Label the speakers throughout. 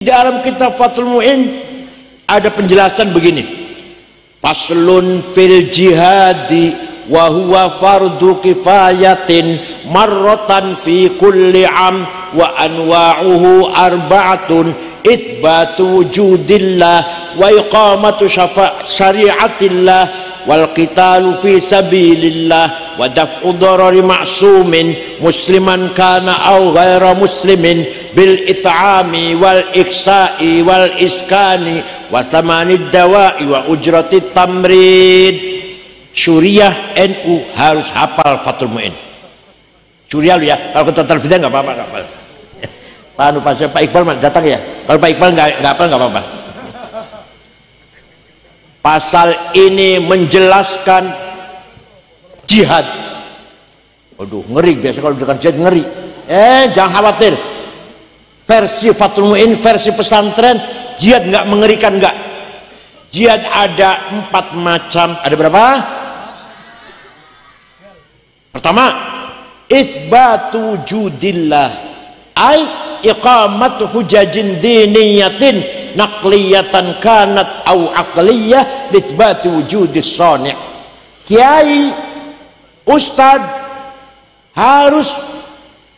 Speaker 1: dalam kitab Fathul Mu'in ada penjelasan begini, faslun fil jihadi wa huwa fardu kifayatin marratan fi kulli am wa anwa'uhu arba'atun itsbatu wujudillah wa iqamatu syari'atillah wal qitalu fi sabilillah wa daf'u darari ma'sumin musliman kana aw ghaira muslimin bil it'ami wal iksa'i wal iskani wa thamanid dawa'i wa ujratit tamrid. Syuriah NU harus hafal Fathul Mu'in. Syuriah lu ya, kalau ketua televisi nggak apa-apa, nggak apa-apa. Pak Iqbal datang ya, kalau Pak Iqbal nggak hafal nggak apa-apa. Pasal ini menjelaskan jihad. Waduh, ngeri, biasa kalau bukan jihad ngeri. Jangan khawatir, versi Fathul Mu'in, versi pesantren, jihad nggak mengerikan, nggak. Jihad ada 4 macam. Ada berapa? Pertama, itsbatu wujudillah, ay iqamatu hujajin diniyatin naqliyatan kanat au aqliyah itsbatu wujudis shani'. Kiai, ustad harus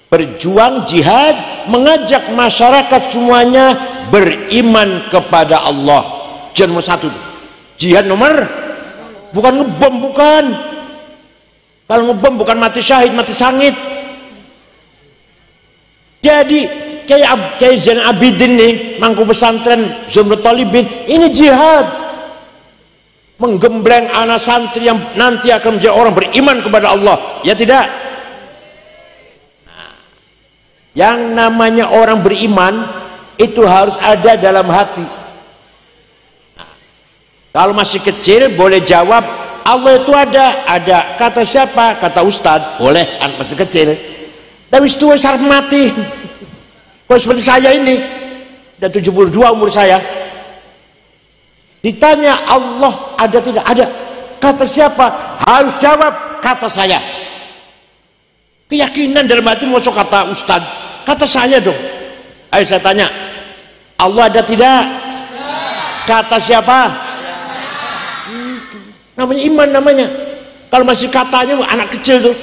Speaker 1: berjuang jihad, mengajak masyarakat semuanya beriman kepada Allah. Jihad nomor 1, jihad nomor, bukan ngebom, bukan. Kalau ngebom bukan mati syahid, mati sangit. Jadi kayak Zain Abidin nih, mangku pesantren Zumrut Talibin, ini jihad, menggembleng anak santri yang nanti akan menjadi orang beriman kepada Allah, ya tidak? Nah, yang namanya orang beriman itu harus ada dalam hati. Nah, kalau masih kecil boleh jawab Allah itu ada. Kata siapa? Kata ustadz. Boleh, anak masih kecil. Tapi itu syarat mati. Kalau seperti saya ini, udah 72 umur saya, ditanya Allah ada tidak? Ada. Kata siapa? Harus jawab kata saya. Keyakinan dalam hati mau kata ustadz, kata saya dong. Ayo saya tanya, Allah ada tidak? Kata siapa? Namanya iman namanya. Kalau masih katanya anak kecil tuh.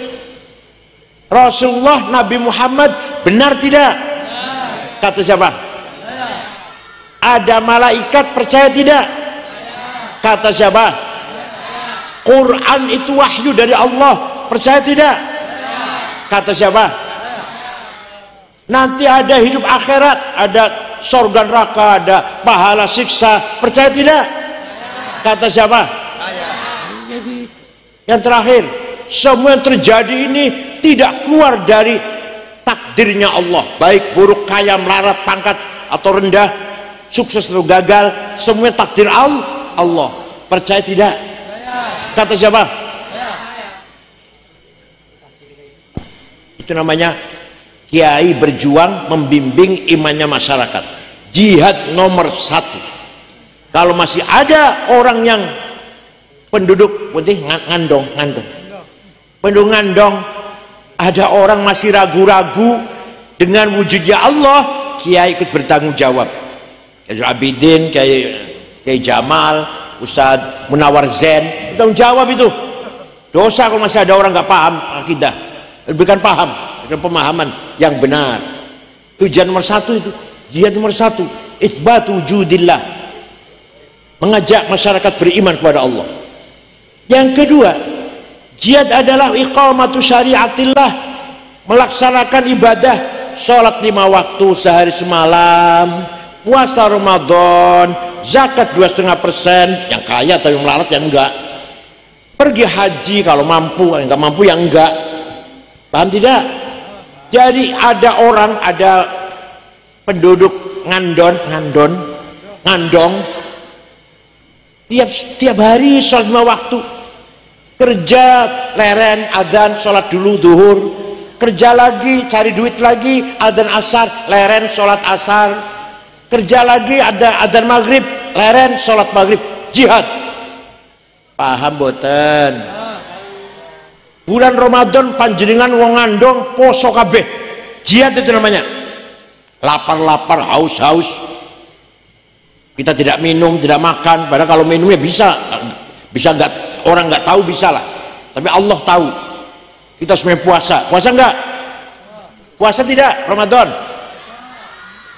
Speaker 1: Rasulullah Nabi Muhammad benar tidak? Kata siapa? Ada malaikat, percaya tidak? Kata siapa? Quran itu wahyu dari Allah, percaya tidak? Kata siapa? Nanti ada hidup akhirat, ada surga neraka, ada pahala siksa, percaya tidak? Kata siapa? Yang terakhir, semua yang terjadi ini tidak keluar dari takdirnya Allah, baik buruk, kaya, melarat, pangkat atau rendah, sukses atau gagal, semua takdir Allah. Percaya tidak? Kata siapa? Itu namanya kiai berjuang membimbing imannya masyarakat. Jihad nomor 1. Kalau masih ada orang yang penduduk putih ngandong, penduduk ngandong, ada orang masih ragu-ragu dengan wujudnya Allah, kiai ikut bertanggung jawab. Kayak Abidin, kayak Jamal, Ustadz Munawar Zain, bertanggung jawab itu. Dosa kalau masih ada orang nggak paham akidah, berikan paham, berikan pemahaman yang benar. Tujuan nomor 1 itu, jihad nomor 1, itsbatu wujudillah, mengajak masyarakat beriman kepada Allah. Yang kedua, jihad adalah iqamatu syariatillah, melaksanakan ibadah, sholat 5 waktu sehari semalam, puasa Ramadan, zakat 2,5%, yang kaya tapi melarat yang enggak, pergi haji kalau mampu, yang enggak mampu yang enggak. Paham tidak? Jadi ada orang, ada penduduk ngandong, tiap hari sholat 5 waktu, kerja leren, adzan, sholat dulu duhur, kerja lagi, cari duit lagi, adzan asar, leren, sholat asar, kerja lagi, ada adzan maghrib, leren, sholat maghrib. Jihad. Paham boten? Bulan Ramadan panjenengan wong ngandong poso kabeh, jihad itu namanya. Lapar-lapar, haus-haus, Kita tidak minum, tidak makan, padahal kalau minumnya bisa nggak, orang nggak tahu bisa lah, tapi Allah tahu. Kita semuanya puasa nggak? Puasa tidak? Ramadan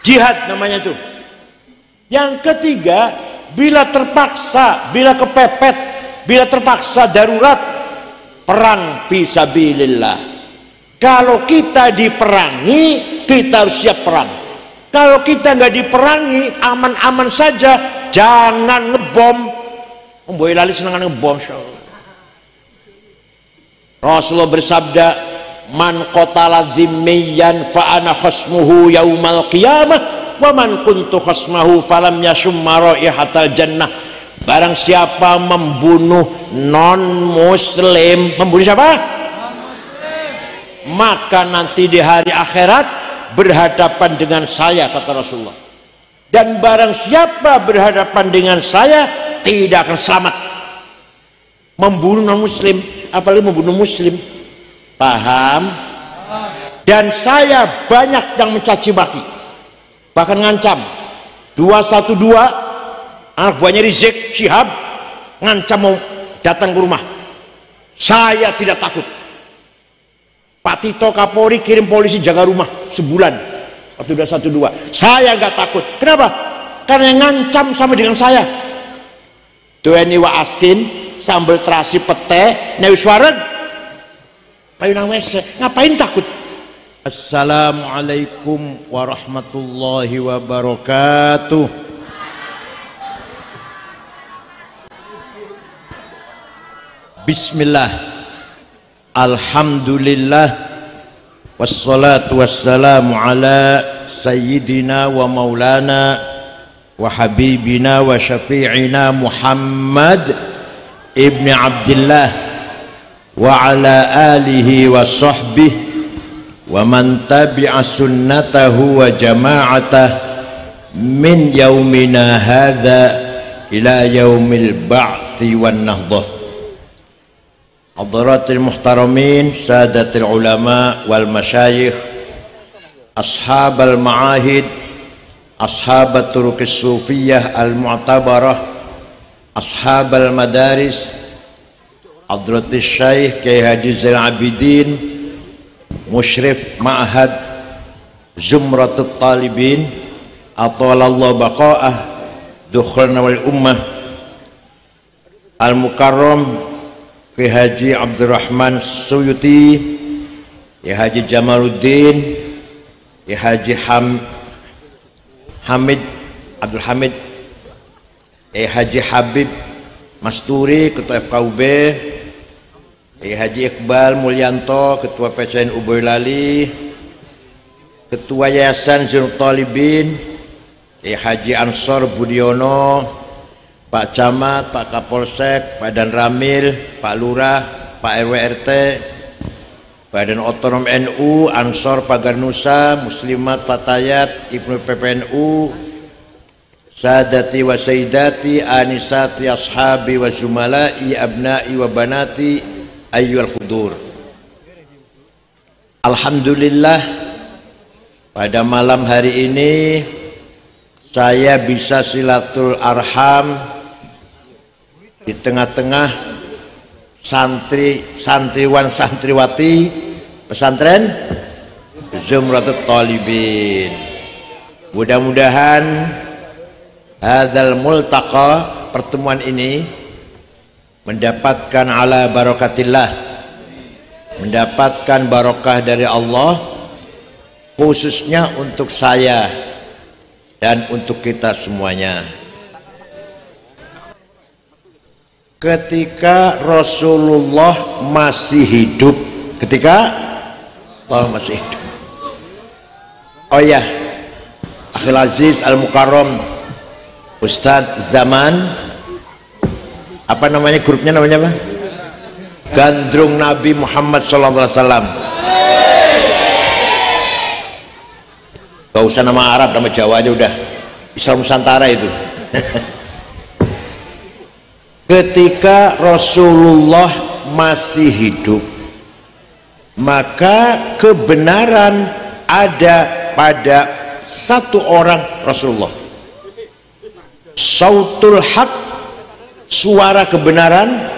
Speaker 1: jihad namanya tuh. Yang ketiga, bila terpaksa, bila kepepet, bila terpaksa darurat, perang fisabilillah. Kalau kita diperangi, kita harus siap perang. Kalau kita nggak diperangi, aman-aman saja, jangan ngebom. Boyolali senang ngebom. Rasulullah bersabda, man qatala dhimmiyan fa ana khasmuhu yaumal qiyamah wa man kuntu khasmahu falam yashumma raihatal jannah. Barang siapa membunuh non muslim, membunuh siapa? Maka nanti di hari akhirat berhadapan dengan saya, kata Rasulullah. Dan barang siapa berhadapan dengan saya tidak akan selamat. Membunuh non muslim, apalagi membunuh muslim, paham? Dan saya banyak yang mencaci maki, bahkan ngancam. 212 anak buahnya Rizik Syihab ngancam mau datang ke rumah. Saya tidak takut. Pak Tito Kapolri kirim polisi jaga rumah sebulan waktu 212. Saya nggak takut. Kenapa? Karena yang ngancam sama dengan saya. Tueni wa asin sambal terasi pete newi suareg payunang wese, ngapain takut? Assalamualaikum warahmatullahi wabarakatuh. Bismillah, alhamdulillah, wassalatu wassalamu ala sayyidina wa maulana wa habibina wa syafi'ina Muhammad ibni Abdillah wa ala alihi wa sahbihi wa man tabi'a sunnatahu wa jama'atah min yaumina hadha ila yaumil ba'thi wan nahdah. Hadaratil muhtaramin, sadatil ulama wal masyayikh, ashabal ma'ahid, ashabat turukis sufiyah al mu'tabarah, ashabal madaris, hadratis syaikh Kiai Haji Zainal Abidin, musyrif ma'had zumratut talibin, atwalallahu baqa'ah, dukhulna wal ummah, al mukarram Kiai Haji Abdurrahman Suyuti, Kiai Haji Jamaluddin, Kiai Haji Hamid Abdul Hamid, Kiai Haji Habib Masturi, Ketua FKUB, Kiai Haji Iqbal Mulyanto, Ketua PCNU Boyolali, Ketua Yayasan Zainul Talibin, Kiai Haji Ansor Budiono, Pak Camat, Pak Kapolsek, Pak Dan Ramil, Pak Lurah, Pak RW RT, Badan Otonom NU, Ansor Pagar Nusa, Muslimat Fatayat, Ibnu PPNU, Sadati wa Sayyidati, Anisati Ashabi wa Zumalai, Abnai wa Banati, Ayyul Khudur. Alhamdulillah, pada malam hari ini saya bisa silatul arham di tengah-tengah santriwan santriwati pesantren Zumratut Talibin. Mudah-mudahan hadzal multaqa, pertemuan ini mendapatkan ala barakatillah, mendapatkan barokah dari Allah, khususnya untuk saya dan untuk kita semuanya. Ketika Rasulullah masih hidup, ketika Allah masih hidup, oh ya, Akhil Aziz Al Mukarram Ustadz Zaman, apa namanya grupnya, namanya apa? Gandrung Nabi Muhammad SAW. Gak usah nama Arab, nama Jawa aja udah, Islam Nusantara itu. Ketika Rasulullah masih hidup, maka kebenaran ada pada satu orang Rasulullah. sautul haq, suara kebenaran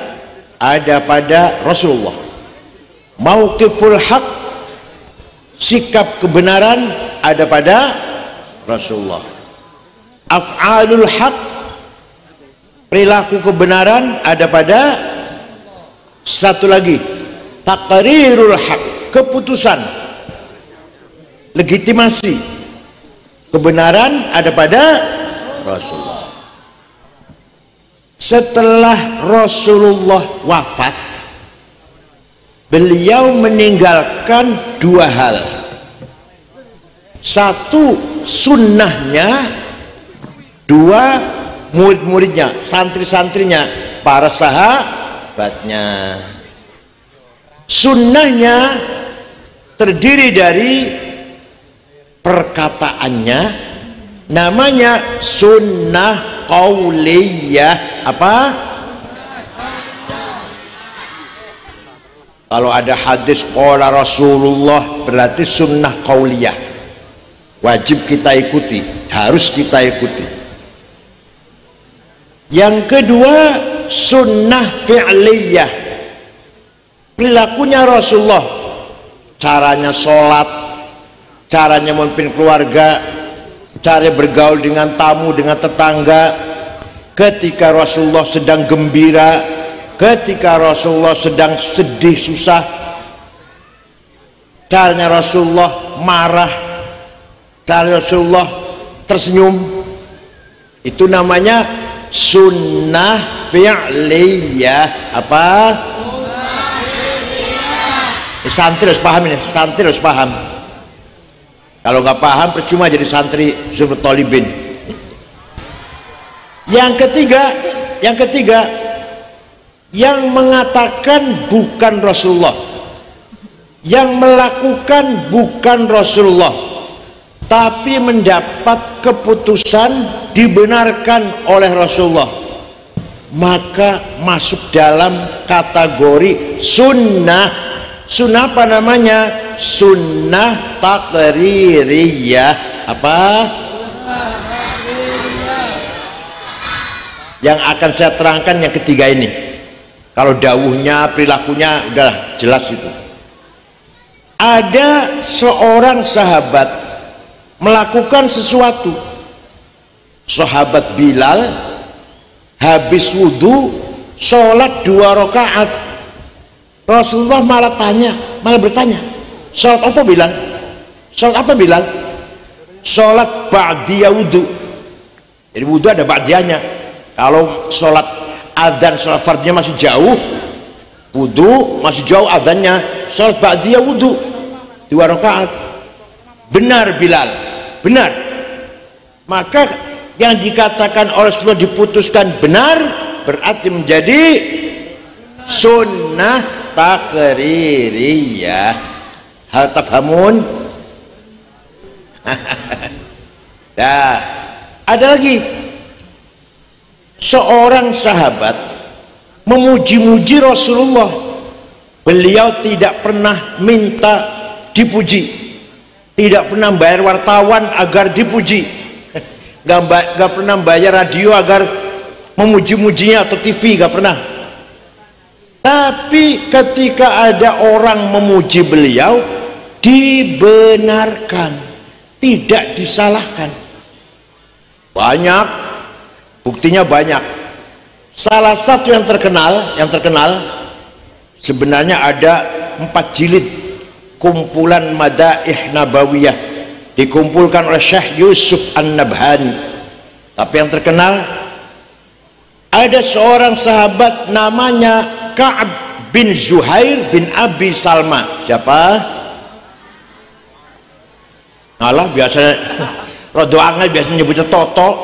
Speaker 1: ada pada Rasulullah. Mauqiful haq, sikap kebenaran ada pada Rasulullah. Af'alul haq, perilaku kebenaran ada pada satu lagi, taqrirul haq, keputusan, legitimasi kebenaran ada pada Rasulullah. Setelah Rasulullah wafat, beliau meninggalkan dua hal. Satu, sunnahnya. Dua, murid-muridnya, santri-santrinya, para sahabatnya. Sunnahnya terdiri dari perkataannya, namanya sunnah qauliyah. Apa? Kalau ada hadis qala Rasulullah berarti sunnah qauliyah, wajib kita ikuti, harus kita ikuti. Yang kedua, sunnah fi'liyah, perilakunya Rasulullah, caranya sholat, caranya memimpin keluarga, cara bergaul dengan tamu, dengan tetangga, ketika Rasulullah sedang gembira, ketika Rasulullah sedang sedih susah, caranya Rasulullah marah, cara Rasulullah tersenyum, itu namanya sunnah fi'liyah. Apa? Santri harus paham ini, santri harus paham. Kalau nggak paham percuma jadi santri Zumrut Thalibin. Yang ketiga, yang mengatakan bukan Rasulullah, yang melakukan bukan Rasulullah, tapi mendapat keputusan dibenarkan oleh Rasulullah, maka masuk dalam kategori sunnah. Sunnah apa namanya? Sunnah taqririyah. Apa? Yang akan saya terangkan yang ketiga ini. Kalau dawuhnya, perilakunya udahlah jelas itu. Ada seorang sahabat melakukan sesuatu. Sahabat Bilal habis wudhu sholat 2 rakaat. Rasulullah malah bertanya, sholat apa Bilal? Sholat apa Bilal? Sholat ba'diyah wudhu. Jadi wudhu ada ba'diyahnya. Kalau sholat adzan, sholat fardnya masih jauh, wudhu masih jauh adzannya, sholat ba'diyah wudhu 2 rakaat. Benar Bilal, benar. Maka yang dikatakan oleh Rasulullah diputuskan benar, berarti menjadi sunnah taqririyah. Hal tafhamun? Nah, ada lagi seorang sahabat memuji-muji Rasulullah. Beliau tidak pernah minta dipuji, tidak pernah bayar wartawan agar dipuji, gak pernah bayar radio agar memuji-mujinya atau TV, gak pernah. Tapi ketika ada orang memuji beliau, dibenarkan, tidak disalahkan. Banyak, buktinya banyak. Salah satu yang terkenal sebenarnya ada 4 jilid kumpulan Madaih Nabawiyah, dikumpulkan oleh Syekh Yusuf An-Nabhani. Tapi yang terkenal, ada seorang sahabat namanya Ka'ab bin Zuhair bin Abi Salma. Siapa? Alah, biasanya rodoangan biasanya nyebutnya Toto.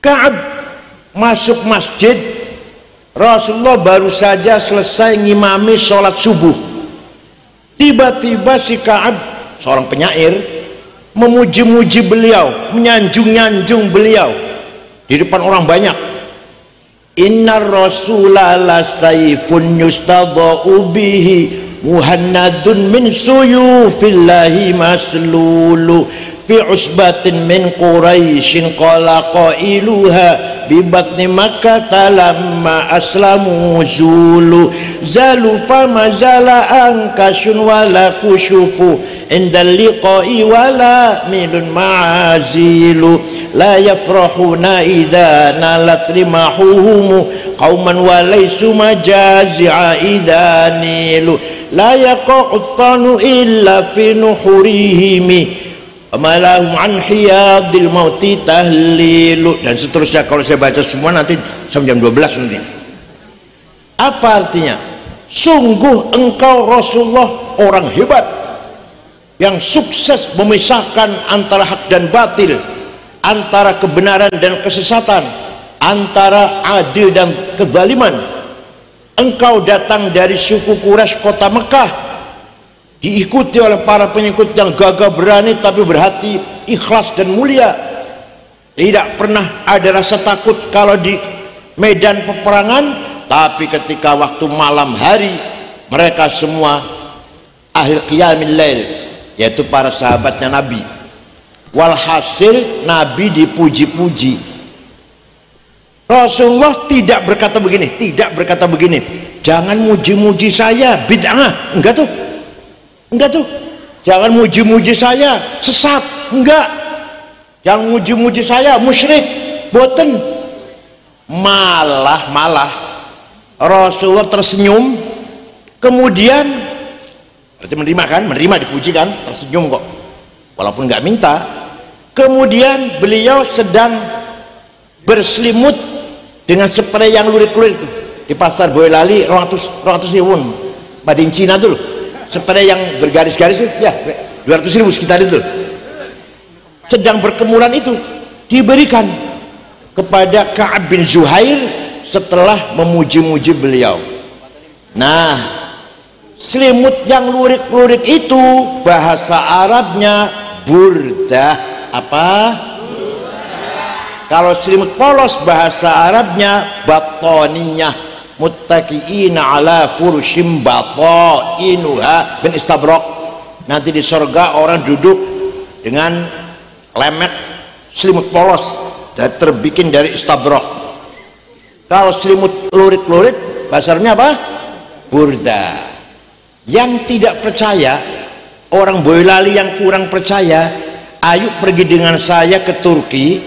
Speaker 1: Ka'ab masuk masjid, Rasulullah baru saja selesai ngimami sholat subuh. Tiba-tiba si Ka'ab, seorang penyair, memuji-muji beliau, menyanjung-nyanjung beliau di depan orang banyak. Innar Rasulah la sayfun yustadha'u bihi muhannadun min suyufillahi maslulu fi usbatin min Quraisyin qala qailuha bi batni Makkah lamma aslamu zalu fama zala ankasyun wala kusyufu indal liqa'i wala milun ma'azilu la yafrahuna idza nalat rimahuhum qauman walaysu majazi'a idza nilu la yaqa'utanu illa fi nuhurihimi amalahum an hiyadil mauti tahlilu, dan seterusnya. Kalau saya baca semua nanti sampai jam 12 nanti. Apa artinya? Sungguh engkau Rasulullah orang hebat yang sukses memisahkan antara hak dan batil, antara kebenaran dan kesesatan, antara adil dan kezaliman. Engkau datang dari suku Quraisy kota Mekah, diikuti oleh para pengikut yang gagah berani tapi berhati ikhlas dan mulia. Tidak pernah ada rasa takut kalau di medan peperangan, tapi ketika waktu malam hari mereka semua ahli qiyamil lail, yaitu para sahabatnya Nabi. Walhasil Nabi dipuji-puji. Rasulullah tidak berkata begini, jangan muji-muji saya bid'ah, enggak tuh. Jangan muji-muji saya sesat, enggak. Jangan muji-muji saya musyrik, boten. Malah Rasulullah tersenyum, kemudian berarti menerima dipuji kan, tersenyum kok walaupun enggak minta. Kemudian beliau sedang berselimut dengan spray yang lurik-lurik di pasar Boyolali 200.000 Madin Cina dulu. Spray yang bergaris-garis itu ya 200.000 sekitar itu. Sedang berkemuran itu diberikan kepada Ka'ab bin Zuhair setelah memuji-muji beliau. Nah, selimut yang lurik-lurik itu bahasa Arabnya burdah. Apa? Kalau selimut polos bahasa Arabnya batoniyah, muttaqiina ala furushim batainuha bin istabraq. Nanti di surga orang duduk dengan lemek selimut polos dan terbikin dari istabraq. Kalau selimut lurik-lurik bahasanya apa? Burda. Yang tidak percaya, orang Boyolali yang kurang percaya, ayo pergi dengan saya ke Turki,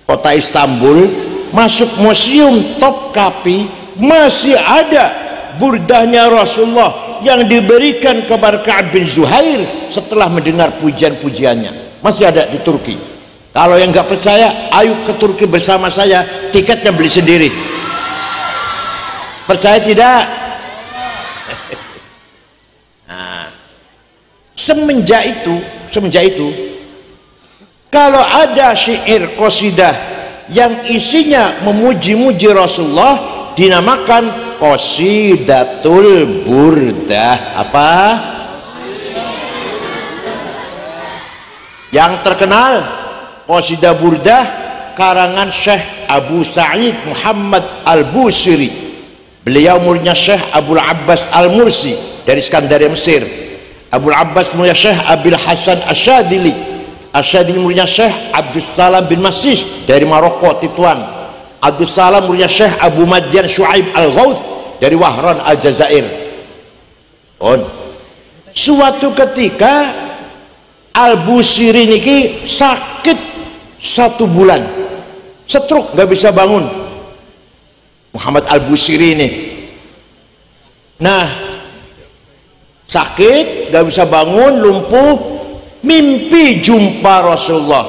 Speaker 1: kota Istanbul, masuk museum Topkapi, masih ada burdahnya Rasulullah yang diberikan kepada Ka'ab bin Zuhair setelah mendengar pujian-pujiannya. Masih ada di Turki. Kalau yang nggak percaya, ayo ke Turki bersama saya, tiketnya beli sendiri. Percaya tidak? Nah, semenjak itu kalau ada syair qasidah yang isinya memuji-muji Rasulullah, dinamakan qasidatul burdah. Apa? Yang terkenal qasidah burdah karangan Syekh Abu Sa'id Muhammad Al-Busiri. Beliau muridnya Syekh Abul Abbas Al-Mursi dari Skandaria Mesir. Abul Abbas muridnya Syekh Abil Hasan Asyadili. Asyadili muridnya Syekh Abdus Salam bin Masih dari Maroko Tituan. Abdus Salam muridnya Syekh Abu Madyan Shu'aib Al-Ghauth dari Wahran Al-Jazair. Suatu ketika Al-Busiri niki sakit 1 bulan, stroke, nggak bisa bangun. Muhammad Al-Busiri ini, nah sakit, nggak bisa bangun, lumpuh, mimpi jumpa Rasulullah.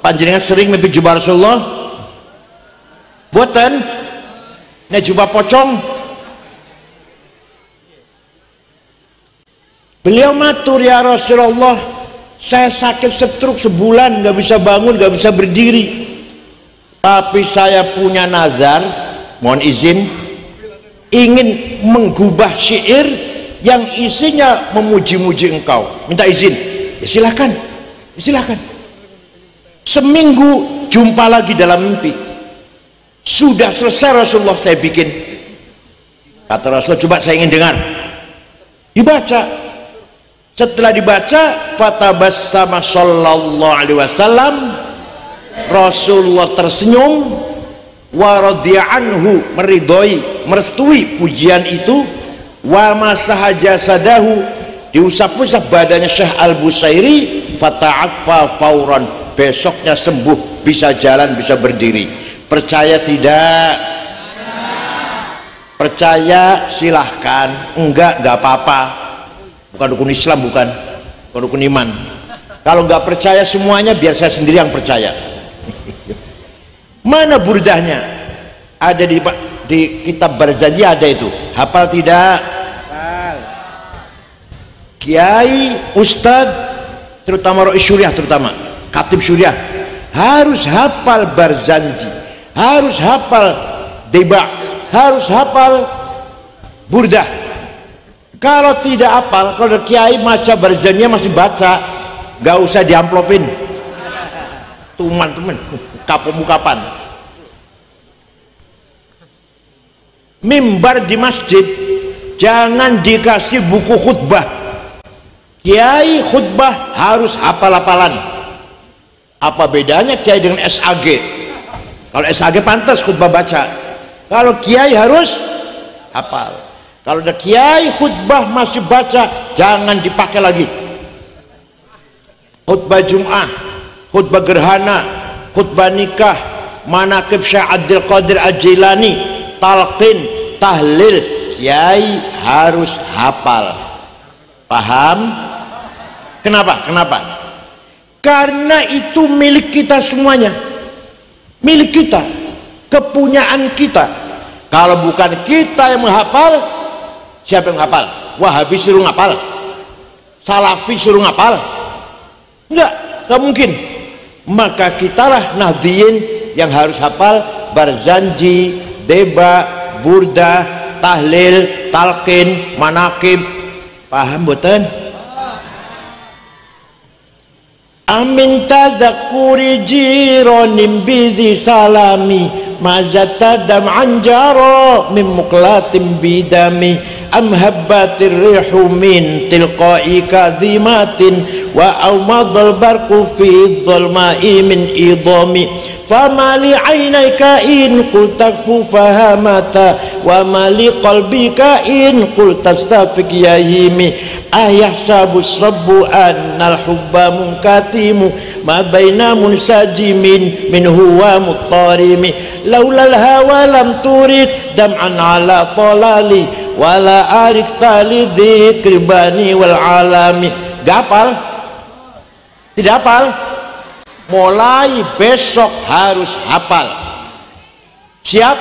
Speaker 1: Panjenengan sering mimpi jumpa Rasulullah? Boten? Nek jumpa pocong? Beliau matur, ya Rasulullah, saya sakit stroke sebulan, nggak bisa bangun, nggak bisa berdiri, tapi saya punya nazar, mohon izin, ingin menggubah syair yang isinya memuji-muji engkau. Minta izin? Ya silakan, silakan. Seminggu jumpa lagi dalam mimpi. Sudah selesai Rasulullah, saya bikin. Kata Rasulullah, coba saya ingin dengar. Dibaca. Setelah dibaca, fatabassama sallallahu alaihi wasallam, Rasulullah tersenyum, wa radhiya anhu, meridhoi, merestui pujian itu, wa masaha jasadahu, diusap-usap badannya Syekh Al-Busairi, fata'affa fauran, besoknya sembuh, bisa jalan, bisa berdiri. Percaya tidak? Percaya silahkan, enggak apa-apa. Bukan dukun Islam, bukan dukun iman. Kalau nggak percaya semuanya, biar saya sendiri yang percaya. Mana burdahnya? Ada di kitab Barzanji, ada itu. Hafal tidak? Kiai, ustadz, terutama Rois Syuriah, terutama Khatib Syuriah, harus hafal Barzanji, harus hafal Deba, harus hafal Burdah. Kalau tidak hafal, kalau kiai maca Barzanjinya masih baca, nggak usah diamplopin, teman-teman, kapan. Mimbar di masjid jangan dikasih buku khutbah. Kiai khutbah harus hafal-hafalan. Apa bedanya kiai dengan SAG? Kalau SAG pantas khutbah baca, kalau kiai harus hafal. Kalau ada kiai khutbah masih baca, jangan dipakai lagi. Khutbah Jum'ah, khutbah gerhana, khutbah nikah, manaqib Syekh Abdul Qadir Al-Jilani, talqin, tahlil, kiai harus hafal. Paham? Kenapa? Karena itu milik kita semuanya, milik kita, kepunyaan kita. Kalau bukan kita yang menghafal, siapa yang hafal? Wahabi suruh ngapal, Salafi suruh ngapal? Enggak mungkin. Maka kitalah Nahdliyin yang harus hafal Barzanji, Deba, Burdah, tahlil, talqin, manaqib. Paham boten? Amin tadzakuri jironim bidhi salami, mazatadam anjaro min muklatim bidami, am habbatir rihu min tilqai kadhimatin, wa awmadal barqu fi dhulma'i min idami, fama li aynayka in qul takfu fahamata, wa ma li qalbika in qul tastafik yahimi, ayahsabu sabbu annal hubba munkatimu, ma baina munsajimin min huwa muttarimi, laulal hawa lam turid dam'an ala talali, wala arik tali dzikri bani wal alami. Gapal? Tidak hafal? Mulai besok harus hafal. Siap?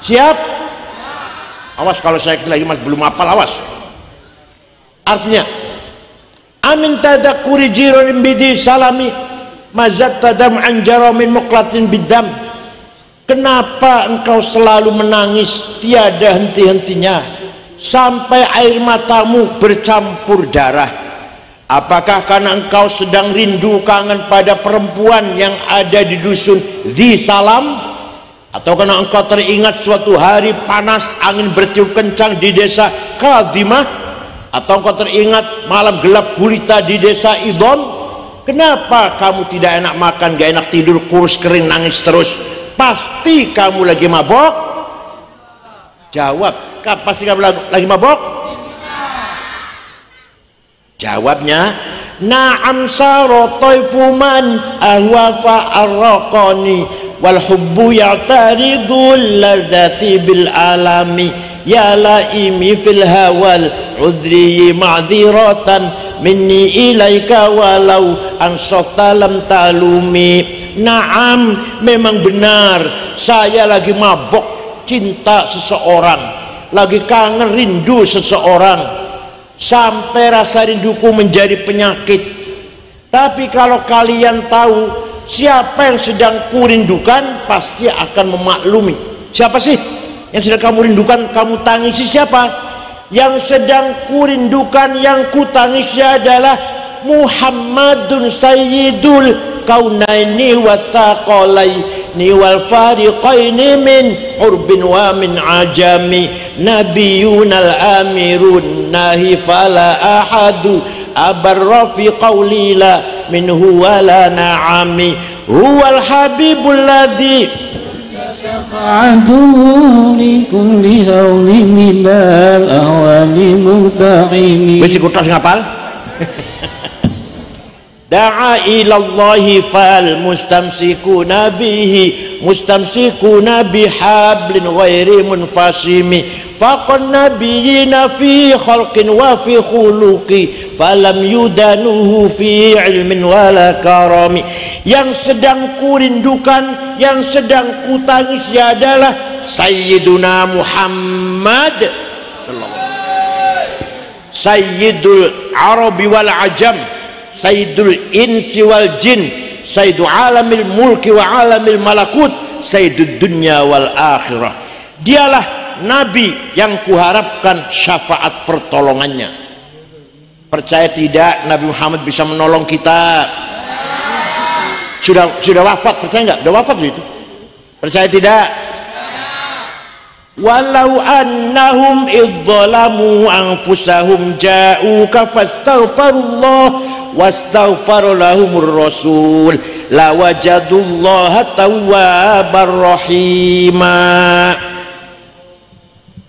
Speaker 1: Siap? Awas kalau saya lagi masih belum hafal, awas. Artinya, amin tadzakuri jironin bidi salami, mazat tadam anjaro min muklatin bidam. Kenapa engkau selalu menangis tiada henti-hentinya sampai air matamu bercampur darah? Apakah karena engkau sedang rindu kangen pada perempuan yang ada di dusun Dhi Salam? Atau karena engkau teringat suatu hari panas angin bertiup kencang di desa Kadhimah? Atau engkau teringat malam gelap gulita di desa Idham? Kenapa kamu tidak enak makan, gak enak tidur, kurus kering, nangis terus? Pasti kamu lagi mabok. Jawab, pasti kamu lagi mabok? Jawabnya, na'am saro taifuman ahwa fa'arraqani, wal hubbu ya'taridul ladzati bil alami, ya laimi fil hawal udri ma'dziratan minni ilaika walau ansata lam talumi. Naam, memang benar saya lagi mabok cinta seseorang, lagi kangen rindu seseorang, sampai rasa rinduku menjadi penyakit. Tapi kalau kalian tahu siapa yang sedang kurindukan, pasti akan memaklumi. Siapa sih yang sedang kamu rindukan, kamu tangisi? Siapa yang sedang kurindukan, yang kutangisi adalah Muhammadun Sayyidul Kaunaini wa Thaqalaini wal Fariqaini min urbin wa min ajami, nabiyunal amirun nahi fala ahadu abarra fi qawli la minhu wala na'ami huwal habibul ladzi
Speaker 2: syafa'atuhu li kulli hawli minal awali muta'imi.
Speaker 1: Wis iku tok ngapal. Da'a ilallahi fal mustamsikuna bihi mustamsikuna bihablin ghairi munfasimi faqan nabiyina fi khalqin wa fi khuluqi falam yudanuhu fi ilmin wala karami. Yang sedang kurindukan, yang sedang kutangis adalah Sayyiduna Muhammad sallallahu alaihi wasallam, Sayyidul Arabi wal Ajam, Sayyidul Insi wal Jin, Sayyidu alamil mulki wa alamil malakut, Sayyidud dunya wal akhirah. Dialah Nabi yang kuharapkan syafaat pertolongannya. Percaya tidak Nabi Muhammad bisa menolong kita? Sudah wafat, percaya enggak? Sudah wafat itu. Percaya tidak? Walau annahum idzalamu anfusahum ja'uka fastaghfirullah wastaghfara lahumur rasul lawajadullaha tawwabar rahima.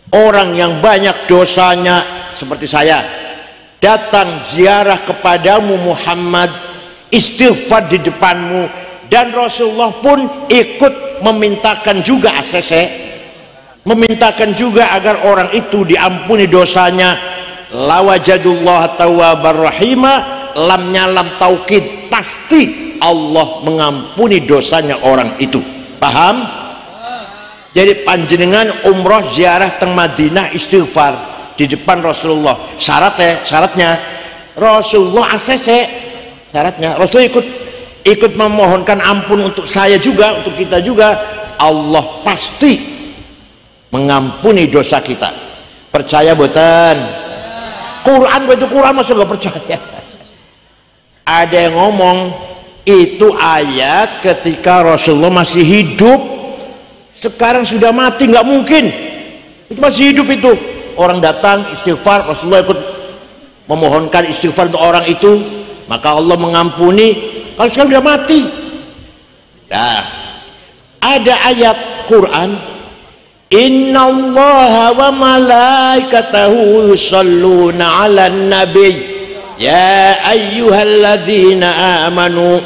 Speaker 1: Orang yang banyak dosanya seperti saya datang ziarah kepadamu Muhammad, istighfar di depanmu, dan Rasulullah pun ikut memintakan juga ACC, memintakan juga agar orang itu diampuni dosanya. Lawajadullah tawwabar rahima, lamnya lam taukid, pasti Allah mengampuni dosanya orang itu. Paham? Jadi panjenengan umroh ziarah teng Madinah istighfar di depan Rasulullah, syaratnya Rasulullah ACC, syaratnya Rasul ikut memohonkan ampun untuk saya juga, untuk kita juga. Allah pasti mengampuni dosa kita. Percaya boten? Quran itu Quran masa gak percaya? Ada yang ngomong itu ayat ketika Rasulullah masih hidup, sekarang sudah mati, nggak mungkin. Itu masih hidup itu. Orang datang istighfar, Rasulullah ikut memohonkan istighfar untuk orang itu, maka Allah mengampuni. Kalau sekarang sudah mati. Nah, ada ayat Quran, innallaha wa malaikatahu yusholluna 'alan nabiy ya ayyuhalladzina amanu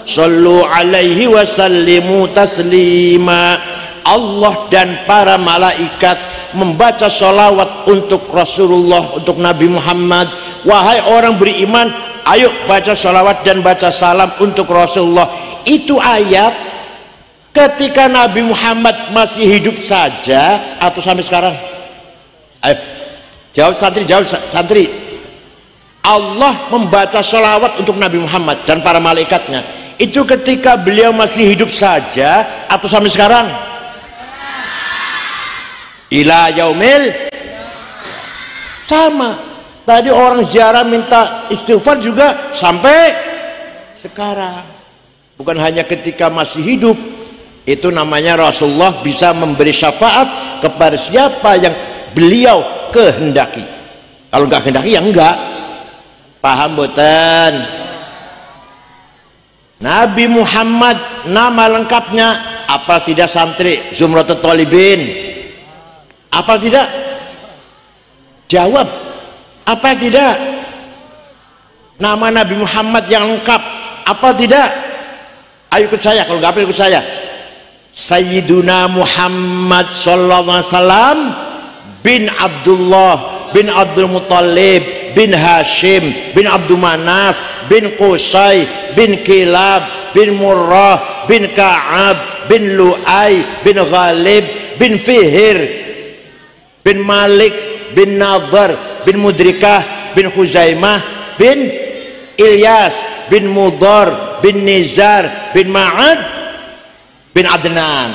Speaker 1: shollu 'alaihi wa sallimu taslima. Allah dan para malaikat membaca sholawat untuk Rasulullah, untuk Nabi Muhammad. Wahai orang beriman, ayo baca sholawat dan baca salam untuk Rasulullah. Itu ayat ketika Nabi Muhammad masih hidup saja atau sampai sekarang? Ayo jawab santri. Allah membaca sholawat untuk Nabi Muhammad dan para malaikatnya itu ketika beliau masih hidup saja atau sampai sekarang? Ila yaumil sama. Tadi orang ziarah minta istighfar juga sampai sekarang. Bukan hanya ketika masih hidup. Itu namanya Rasulullah bisa memberi syafaat kepada siapa yang beliau kehendaki. Kalau nggak kehendaki ya enggak. Paham boten? Nabi Muhammad nama lengkapnya apa tidak santri Zumratul Thalibin? Apa tidak? Jawab. Apa tidak? Nama Nabi Muhammad yang lengkap apa tidak? Ayo ikut saya, kalau nggak ikut saya. Sayyiduna Muhammad sallallahu alaihi wasallam bin Abdullah bin Abdul Muttalib bin Hashim bin Abdul Manaf bin Qusay bin Kilab bin Murrah bin Ka'ab bin Lu'ay bin Ghalib bin Fihir bin Malik bin Nadhar bin Mudrikah bin Khuzaimah bin Ilyas bin Mudar bin Nizar bin Ma'ad bin Adnan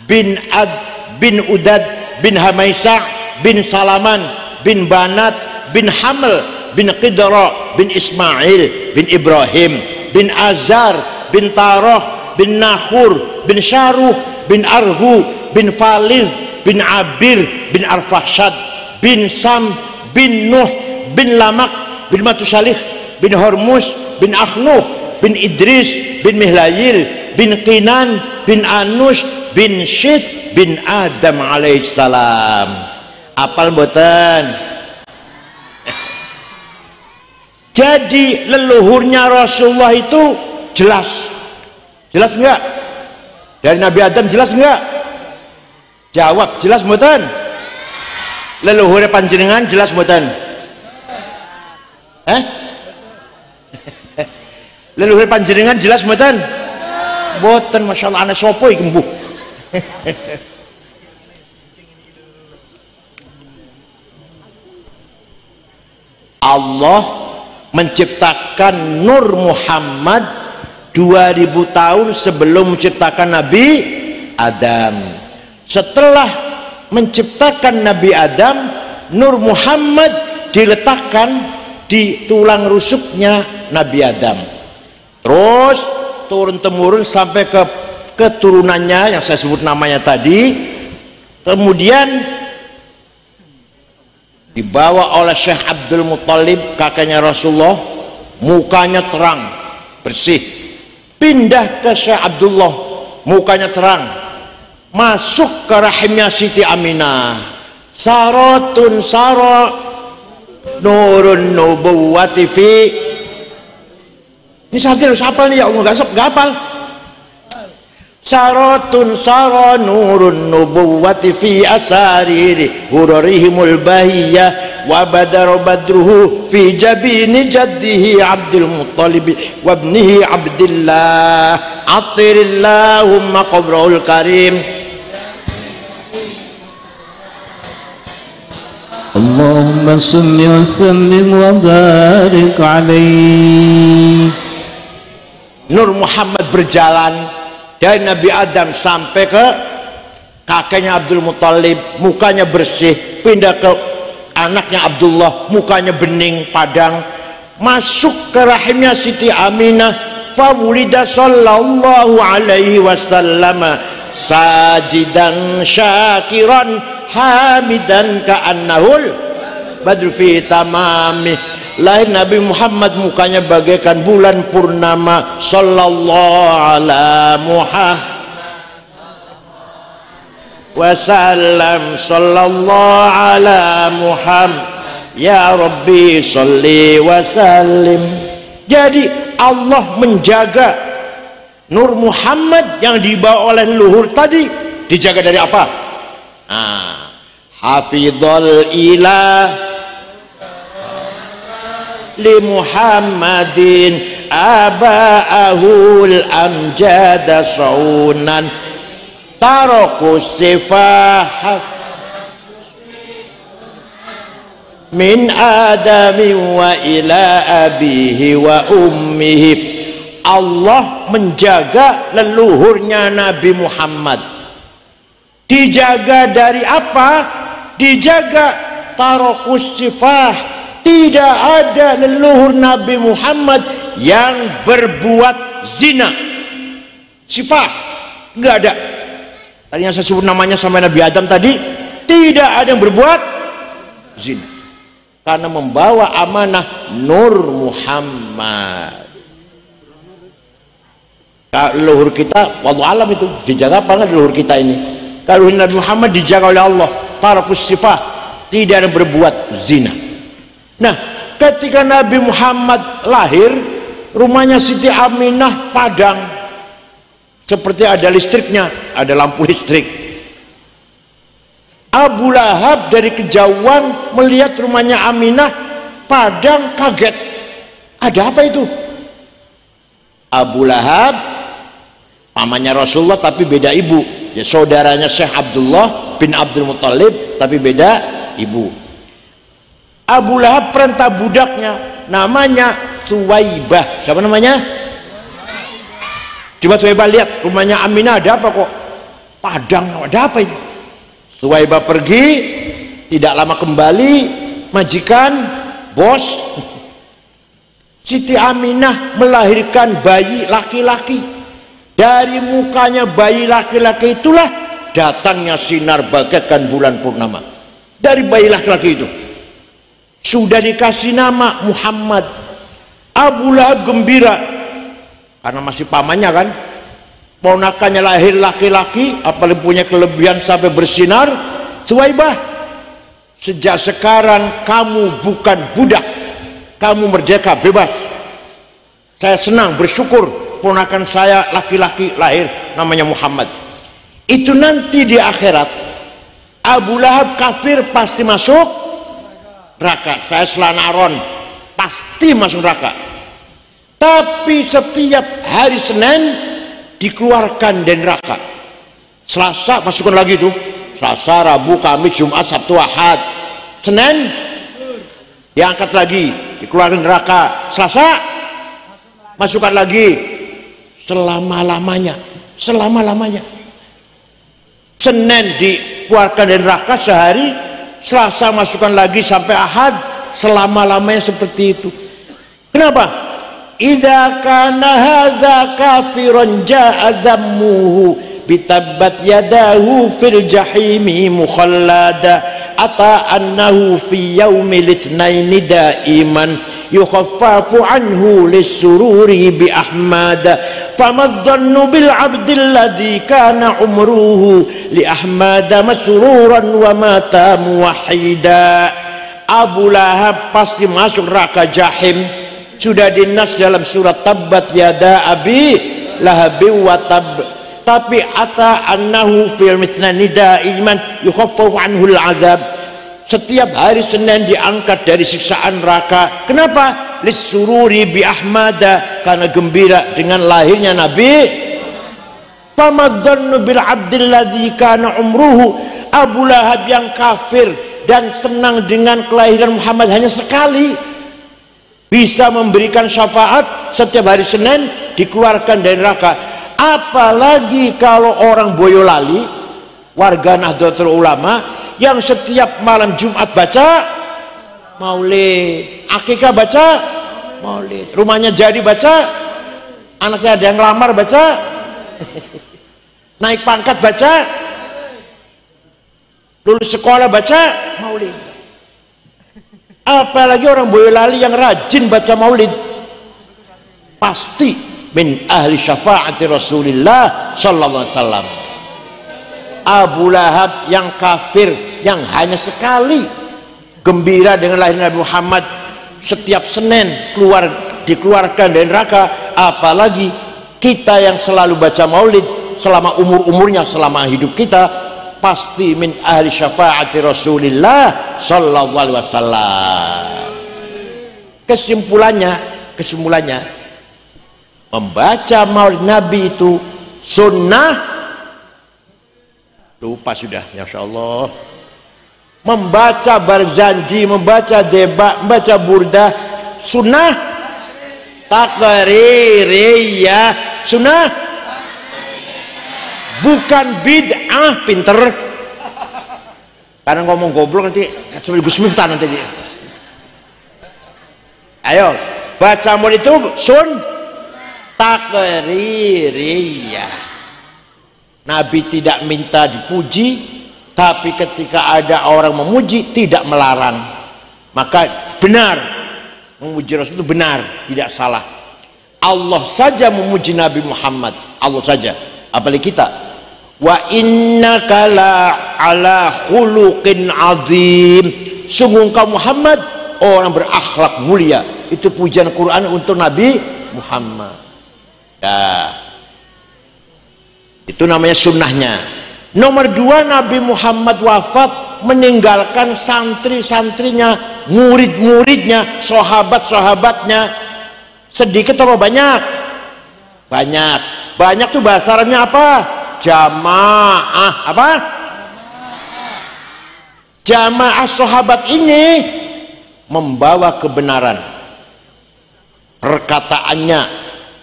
Speaker 1: bin Udad bin Hamaisah bin Salaman bin Banat bin Haml bin Qidra bin Ismail bin Ibrahim bin Azar bin Taroh bin Nahur bin Syaruh bin Arhu bin Falih bin Abir bin Arfakhshad bin Sam bin Nuh bin Lamak bin Matusalih bin Hormuz bin Akhnuh bin Idris bin Mihlayil bin Qinan bin Anus bin Syed bin Adam alaihissalam. Apal mboten? Jadi leluhurnya Rasulullah itu jelas. Jelas enggak? Dari Nabi Adam jelas enggak? Jawab, jelas mboten? Leluhurnya panjenengan jelas mboten? Leluhur panjenengan jelas mboten? Mboten, masyaallah ana sapa iki mbuh. Allah menciptakan Nur Muhammad 2000 tahun sebelum menciptakan Nabi Adam. Setelah menciptakan Nabi Adam, Nur Muhammad diletakkan di tulang rusuknya Nabi Adam, terus turun temurun sampai ke keturunannya yang saya sebut namanya tadi. Kemudian dibawa oleh Syekh Abdul Muttalib, kakeknya Rasulullah, mukanya terang bersih. Pindah ke Syekh Abdullah, mukanya terang, masuk ke rahimnya Siti Aminah. Saratun sara nurun nubuwati fi. Ini santri harus hafal nih ya Allah, nggak hafal. Saratun sara nurun nubuwati fi asariri hurarihimul bahiyah wa badar badruhu fi jabini jaddihi Abdul Muttalib wa ibnihi Abdillah atirillahumma qabrul karim.
Speaker 2: Allahumma salli wa sallim wa barik alaihi.
Speaker 1: Nur Muhammad berjalan dari Nabi Adam sampai ke kakeknya Abdul Muttalib, mukanya bersih. Pindah ke anaknya Abdullah, mukanya bening padang. Masuk ke rahimnya Siti Aminah, fawulida sallallahu alaihi wasallam sajidan syakiran hamidan ka'annahul badru fi tamami. Lahir Nabi Muhammad, mukanya bagaikan bulan purnama. Sallallahu ala Muhammad wasallam, sallallahu ala Muhammad, ya Rabbi salli wasallim. Jadi Allah menjaga Nur Muhammad yang dibawa oleh leluhur tadi, dijaga dari apa? Hafidhul ilah li Muhammadin aba'ahul amjada saunan taraku sifah min adami wa ila abihi wa ummihi. Allah menjaga leluhurnya Nabi Muhammad. Dijaga dari apa? Dijaga tarakus sifah. Tidak ada leluhur Nabi Muhammad yang berbuat zina. Sifah nggak ada. Tadinya saya sebut namanya sama Nabi Adam tadi, tidak ada yang berbuat zina, karena membawa amanah Nur Muhammad. Kalau leluhur kita, wallahu alam itu dijaga apa enggak leluhur kita ini? Kalau Nabi Muhammad dijaga oleh Allah, tarakus sifah, tidak ada yang berbuat zina. Nah, ketika Nabi Muhammad lahir, rumahnya Siti Aminah padang, seperti ada listriknya, ada lampu listrik. Abu Lahab dari kejauhan melihat rumahnya Aminah padang, kaget. Ada apa itu? Abu Lahab pamannya Rasulullah tapi beda ibu, ya saudaranya Syekh Abdullah bin Abdul Muttalib tapi beda ibu. Abu Lahab perintah budaknya, namanya Thuwaibah. Siapa namanya? Coba Thuwaibah lihat rumahnya Aminah ada apa kok padang, ada apa ini? Thuwaibah pergi, tidak lama kembali, majikan, bos, Siti Aminah melahirkan bayi laki-laki. Dari mukanya bayi laki-laki itulah datangnya sinar bagaikan bulan purnama dari bayi laki-laki itu. Sudah dikasih nama Muhammad. Abu Lahab gembira karena masih pamannya kan, ponakannya lahir laki-laki, apalagi punya kelebihan sampai bersinar. Thuwaibah, sejak sekarang kamu bukan budak, kamu merdeka, bebas. Saya senang, bersyukur ponakan saya laki-laki lahir namanya Muhammad. Itu nanti di akhirat Abu Lahab kafir pasti masuk neraka. Saya selana Aron pasti masuk neraka. Tapi setiap hari Senin dikeluarkan dari neraka. Selasa masukkan lagi tuh, Selasa, Rabu, Kamis, Jumat, Sabtu, Ahad. Senin diangkat lagi, dikeluarkan neraka. Selasa masukkan lagi selama-lamanya, selama-lamanya. Senin dikeluarkan dari neraka sehari, Selasa masukkan lagi sampai Ahad, selama-lamanya seperti itu. Kenapa? Idza kana hadza kafiran jaa dhammuhu bitabbat yadahu fil jahimi mukhallada ata annahu fi yaumil itsnaini daiman yukhaffafu anhu lisururi bi ahmada famadhannu bil abdil ladzi kana umruhu li ahmada masruran wa mata muwahhida. Abu Lahab pasti masuk neraka jahim. Sudah dinas dalam surat Tabbat yada abi lahabi wa tab. Tapi ata annahu fil mitsnani daiman yukhaffafu anhu al-'adzab. Setiap hari Senin diangkat dari siksaan neraka. Kenapa? Lisururi bi ahmada, karena gembira dengan lahirnya Nabi. Famadzannu bil 'abdil ladzi kana umruhu. Abu Lahab yang kafir dan senang dengan kelahiran Muhammad hanya sekali, bisa memberikan syafaat setiap hari Senin dikeluarkan dari neraka. Apalagi kalau orang Boyolali, warga Nahdlatul Ulama, yang setiap malam Jumat baca maulid, akikah baca maulid, rumahnya jadi baca, anaknya ada yang ngelamar baca, naik pangkat baca, lulus sekolah baca maulid. Apalagi orang Boyolali yang rajin baca maulid, pasti min ahli syafaati Rasulillah sallallahu alaihi wasallam. Abu Lahab yang kafir, yang hanya sekali gembira dengan lahirnya Nabi Muhammad, setiap Senin dikeluarkan dari neraka. Apalagi kita yang selalu baca maulid selama umur-umurnya, selama hidup kita, pasti min ahli syafaati Rasulillah sallallahu alaihi wasallam. Kesimpulannya membaca maulid Nabi itu sunnah. Lupa sudah, Masya Allah. Membaca barzanji, membaca deba, membaca burdah, sunnah. Takririyah, sunnah, bukan bid'ah. Pinter, karena ngomong goblok nanti sambil Gus Miftah nanti. Ayo baca maulid itu takririyah. Nabi tidak minta dipuji, tapi ketika ada orang memuji tidak melarang. Maka benar, memuji Rasul itu benar, tidak salah. Allah saja memuji Nabi Muhammad, Allah saja, apalagi kita. Wa innaka la ala khuluqin azim. Sungguh engkau Muhammad orang berakhlak mulia. Itu pujian Quran untuk Nabi Muhammad. Nah, itu namanya sunnahnya. Nomor dua, Nabi Muhammad wafat meninggalkan santri-santrinya, murid-muridnya, sahabat-sahabatnya. Sedikit atau banyak? Banyak. Banyak tuh bahasa Arabnya apa? Jamaah. Apa? Jamaah sahabat ini membawa kebenaran, perkataannya,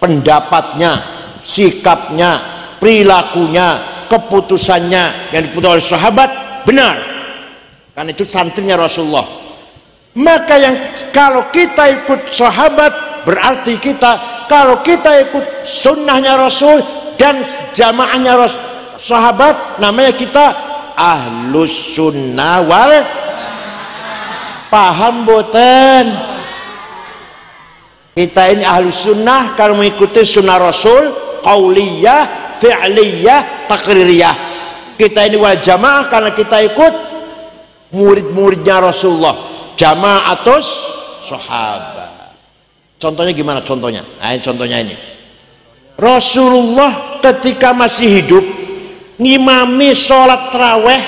Speaker 1: pendapatnya, sikapnya, perilakunya, keputusannya yang diputuskan oleh sahabat benar, karena itu santrinya Rasulullah. Maka yang kalau kita ikut sahabat berarti kita, kalau kita ikut sunnahnya Rasul dan jamaahnya sahabat, namanya kita ahlus sunnah wal. Paham boten? Kita ini ahlus sunnah kalau mengikuti sunnah Rasul, qauliyah, fi'liyah, takririyah. Kita ini wal jamaah karena kita ikut murid-muridnya Rasulullah, jamaatus sahabat. Contohnya gimana contohnya? Nah, contohnya ini. Rasulullah ketika masih hidup ngimami sholat taraweh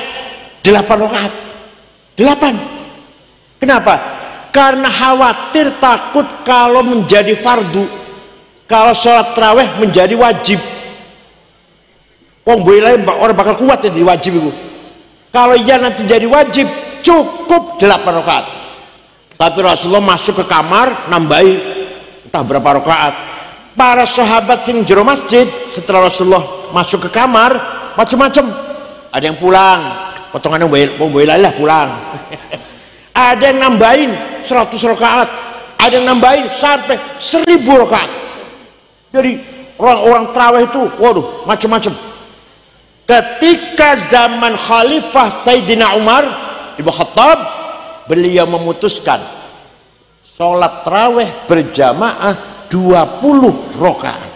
Speaker 1: 8 rakaat. 8. Kenapa? Karena khawatir takut kalau menjadi fardu, kalau sholat taraweh menjadi wajib. Wong boleh orang bakal kuat ya di wajib itu. Kalau iya nanti jadi wajib cukup 8 rakaat. Tapi Rasulullah masuk ke kamar nambahi entah berapa rakaat. Para sahabat sing jero masjid setelah Rasulullah masuk ke kamar macam-macam. Ada yang pulang, potongan lah pulang. Ada yang nambahin 100 rakaat, ada yang nambahin sampai 1000 rakaat. Jadi orang-orang tarawih itu waduh macam-macam. Ketika zaman Khalifah Sayyidina Umar Ibn Khattab, beliau memutuskan sholat tarawih berjamaah 20 rakaat.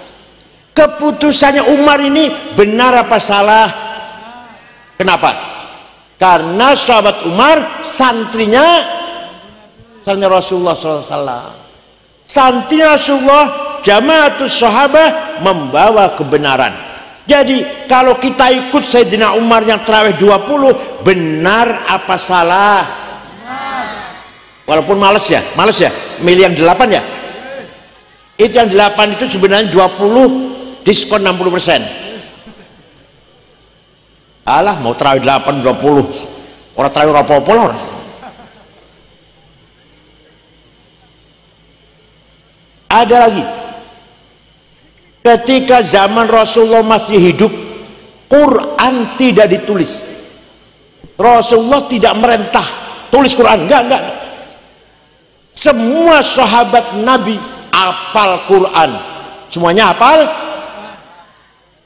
Speaker 1: Keputusannya Umar ini benar apa salah? Kenapa? Karena sahabat Umar santrinya Rasulullah SAW. Santri Rasulullah, jamaatus sahabah membawa kebenaran. Jadi kalau kita ikut Sayyidina Umar yang tarawih 20, benar apa salah? Walaupun males ya, milih yang 8 ya. Itu yang 8 itu sebenarnya 20 diskon 60%. Alah mau tarawih 8 20, orang tarawih apa-apa lah. Ada lagi, ketika zaman Rasulullah masih hidup, Quran tidak ditulis. Rasulullah tidak merintah tulis Quran, enggak. Semua sahabat Nabi hafal Quran, semuanya hafal.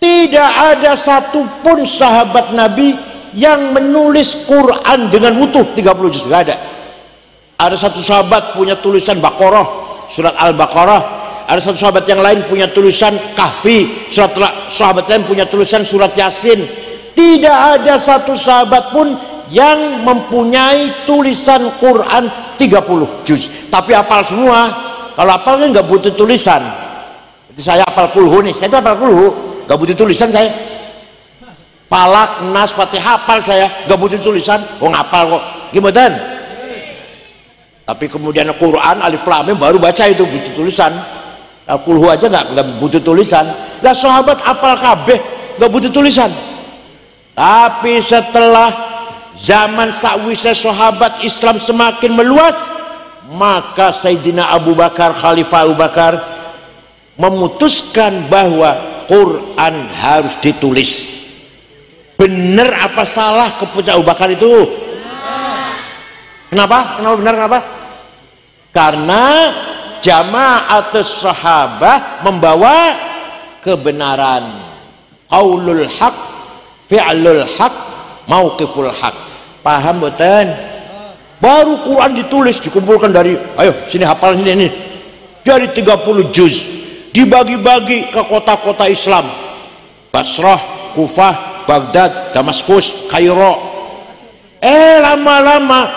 Speaker 1: Tidak ada satupun sahabat Nabi yang menulis Quran dengan utuh 30 juz, enggak ada. Ada satu sahabat punya tulisan Baqarah, surat Al-Baqarah. Ada satu sahabat yang lain punya tulisan Kahfi, sahabat lain punya tulisan surat Yasin. Tidak ada satu sahabat pun yang mempunyai tulisan Quran 30 juz, tapi hafal semua. Kalau hafal kan nggak butuh tulisan. Jadi saya hafal kulhu nih, saya itu hafal kulhu, nggak butuh tulisan saya. Falak, Nas, Fatihah hafal saya, nggak butuh tulisan. Oh ngapal kok, gimana? Tapi kemudian Quran Alif Lam Mim baru baca itu butuh tulisan. Kulhu aja nggak butuh tulisan. Lah sahabat hafal kabeh nggak butuh tulisan. Tapi setelah zaman sakwise sahabat Islam semakin meluas, maka Sayyidina Abu Bakar, Khalifah Abu Bakar memutuskan bahwa Quran harus ditulis. Benar apa salah keputusan Abu Bakar itu? Kenapa? Benar kenapa? Karena jamaatus sahabah membawa kebenaran. Qaulul haq, fi'lul haq, mauqiful haq. Paham betul? Baru Quran ditulis, dikumpulkan dari, ayo sini hafal sini ini, dari 30 juz, dibagi-bagi ke kota-kota Islam, Basrah, Kufah, Baghdad, Damaskus, Kairo. Lama-lama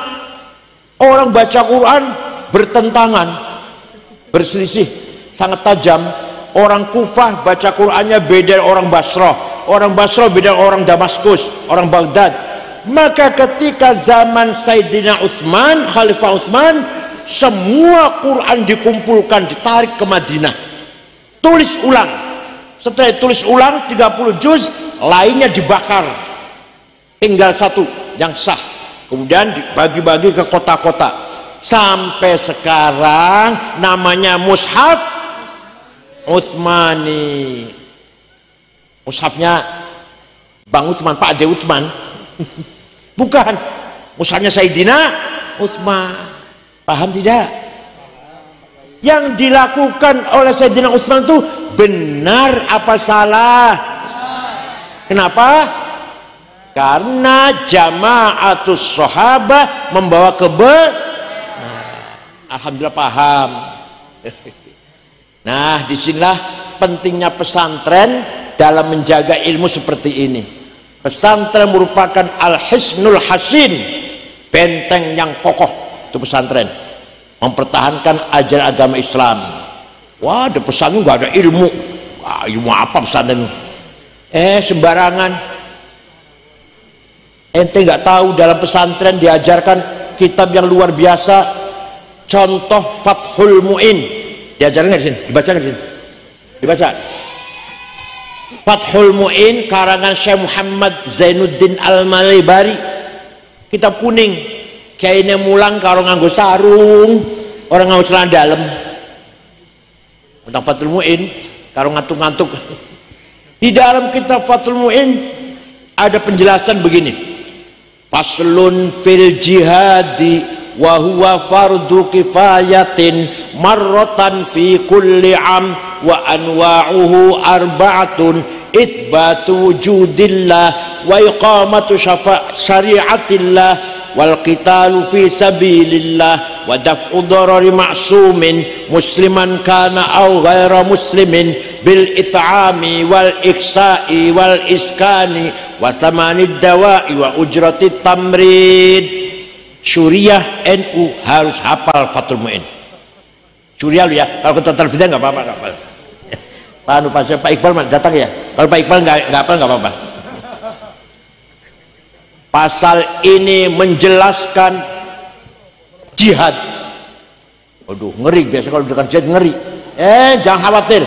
Speaker 1: orang baca Quran bertentangan, berselisih sangat tajam. Orang Kufah baca Qurannya beda orang Basrah, orang Basrah beda orang Damaskus, orang Baghdad. Maka ketika zaman Sayyidina Utsman, Khalifah Utsman, semua Quran dikumpulkan, ditarik ke Madinah, tulis ulang. Setelah tulis ulang 30 juz, lainnya dibakar, tinggal satu yang sah. Kemudian dibagi-bagi ke kota-kota, sampai sekarang namanya Mushaf Utsmani. Mushafnya Bang Utsman, Pak Ade Utsman. Bukan, mushafnya Sayyidina Utsman. Paham tidak? Yang dilakukan oleh Sayyidina Utsman itu benar apa salah? Kenapa? Karena jamaatus sahabah membawa alhamdulillah paham. Nah, disinilah pentingnya pesantren dalam menjaga ilmu seperti ini. Pesantren merupakan al-hisnul hasin, benteng yang kokoh. Itu pesantren mempertahankan ajaran agama Islam. Wah, ada pesantren nggak ada ilmu. Wah, ilmu apa pesantren? Sembarangan. Ente nggak tahu dalam pesantren diajarkan kitab yang luar biasa. Contoh Fathul Mu'in diajarkan nggak di sini? Dibaca nggak di sini? Dibaca. Fathul Mu'in karangan Syekh Muhammad Zainuddin Al-Malibari, kitab kuning. Kayaknya mulang karo nganggo sarung, orang nganggo celana dalam. Tentang Fathul Mu'in karo ngantuk-ngantuk. Di dalam kitab Fathul Mu'in ada penjelasan begini. Faslun fil jihadi wa huwa fardu kifayatin marratan fi kulli am wa anwa'uhu arba'atun itsbatu wujudillah wa iqamatu syari'atillah wal qitalu fi sabilillah wa daf'u dharari ma'sumin musliman kana aw ghaira muslimin bil it'ami wal iksa'i wal iskani wa thamanid dawa'i wa ujratit tamrid. Syuriah NU harus hafal Fathul Mu'in. Syuriah lu ya, kalau ketua televisi nggak apa-apa, nggak apa-apa. Pak Iqbal datang ya, kalau Pak Iqbal nggak hafal nggak apa-apa. Pasal ini menjelaskan jihad. Waduh, ngeri, biasa kalau bukan jihad ngeri. Jangan khawatir,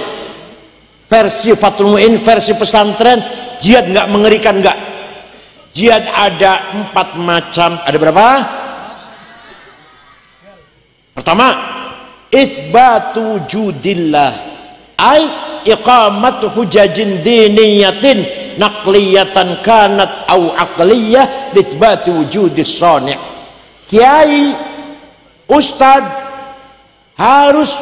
Speaker 1: versi Fathul Mu'in, versi pesantren, jihad nggak mengerikan, nggak. Jihad ada 4 macam. Ada berapa? Pertama, itsbatu wujudillah, ay iqamatu hujajin diniyatin naqliyatan kanat au aqliyah itsbatu wujudis shani'. Kiai, ustad harus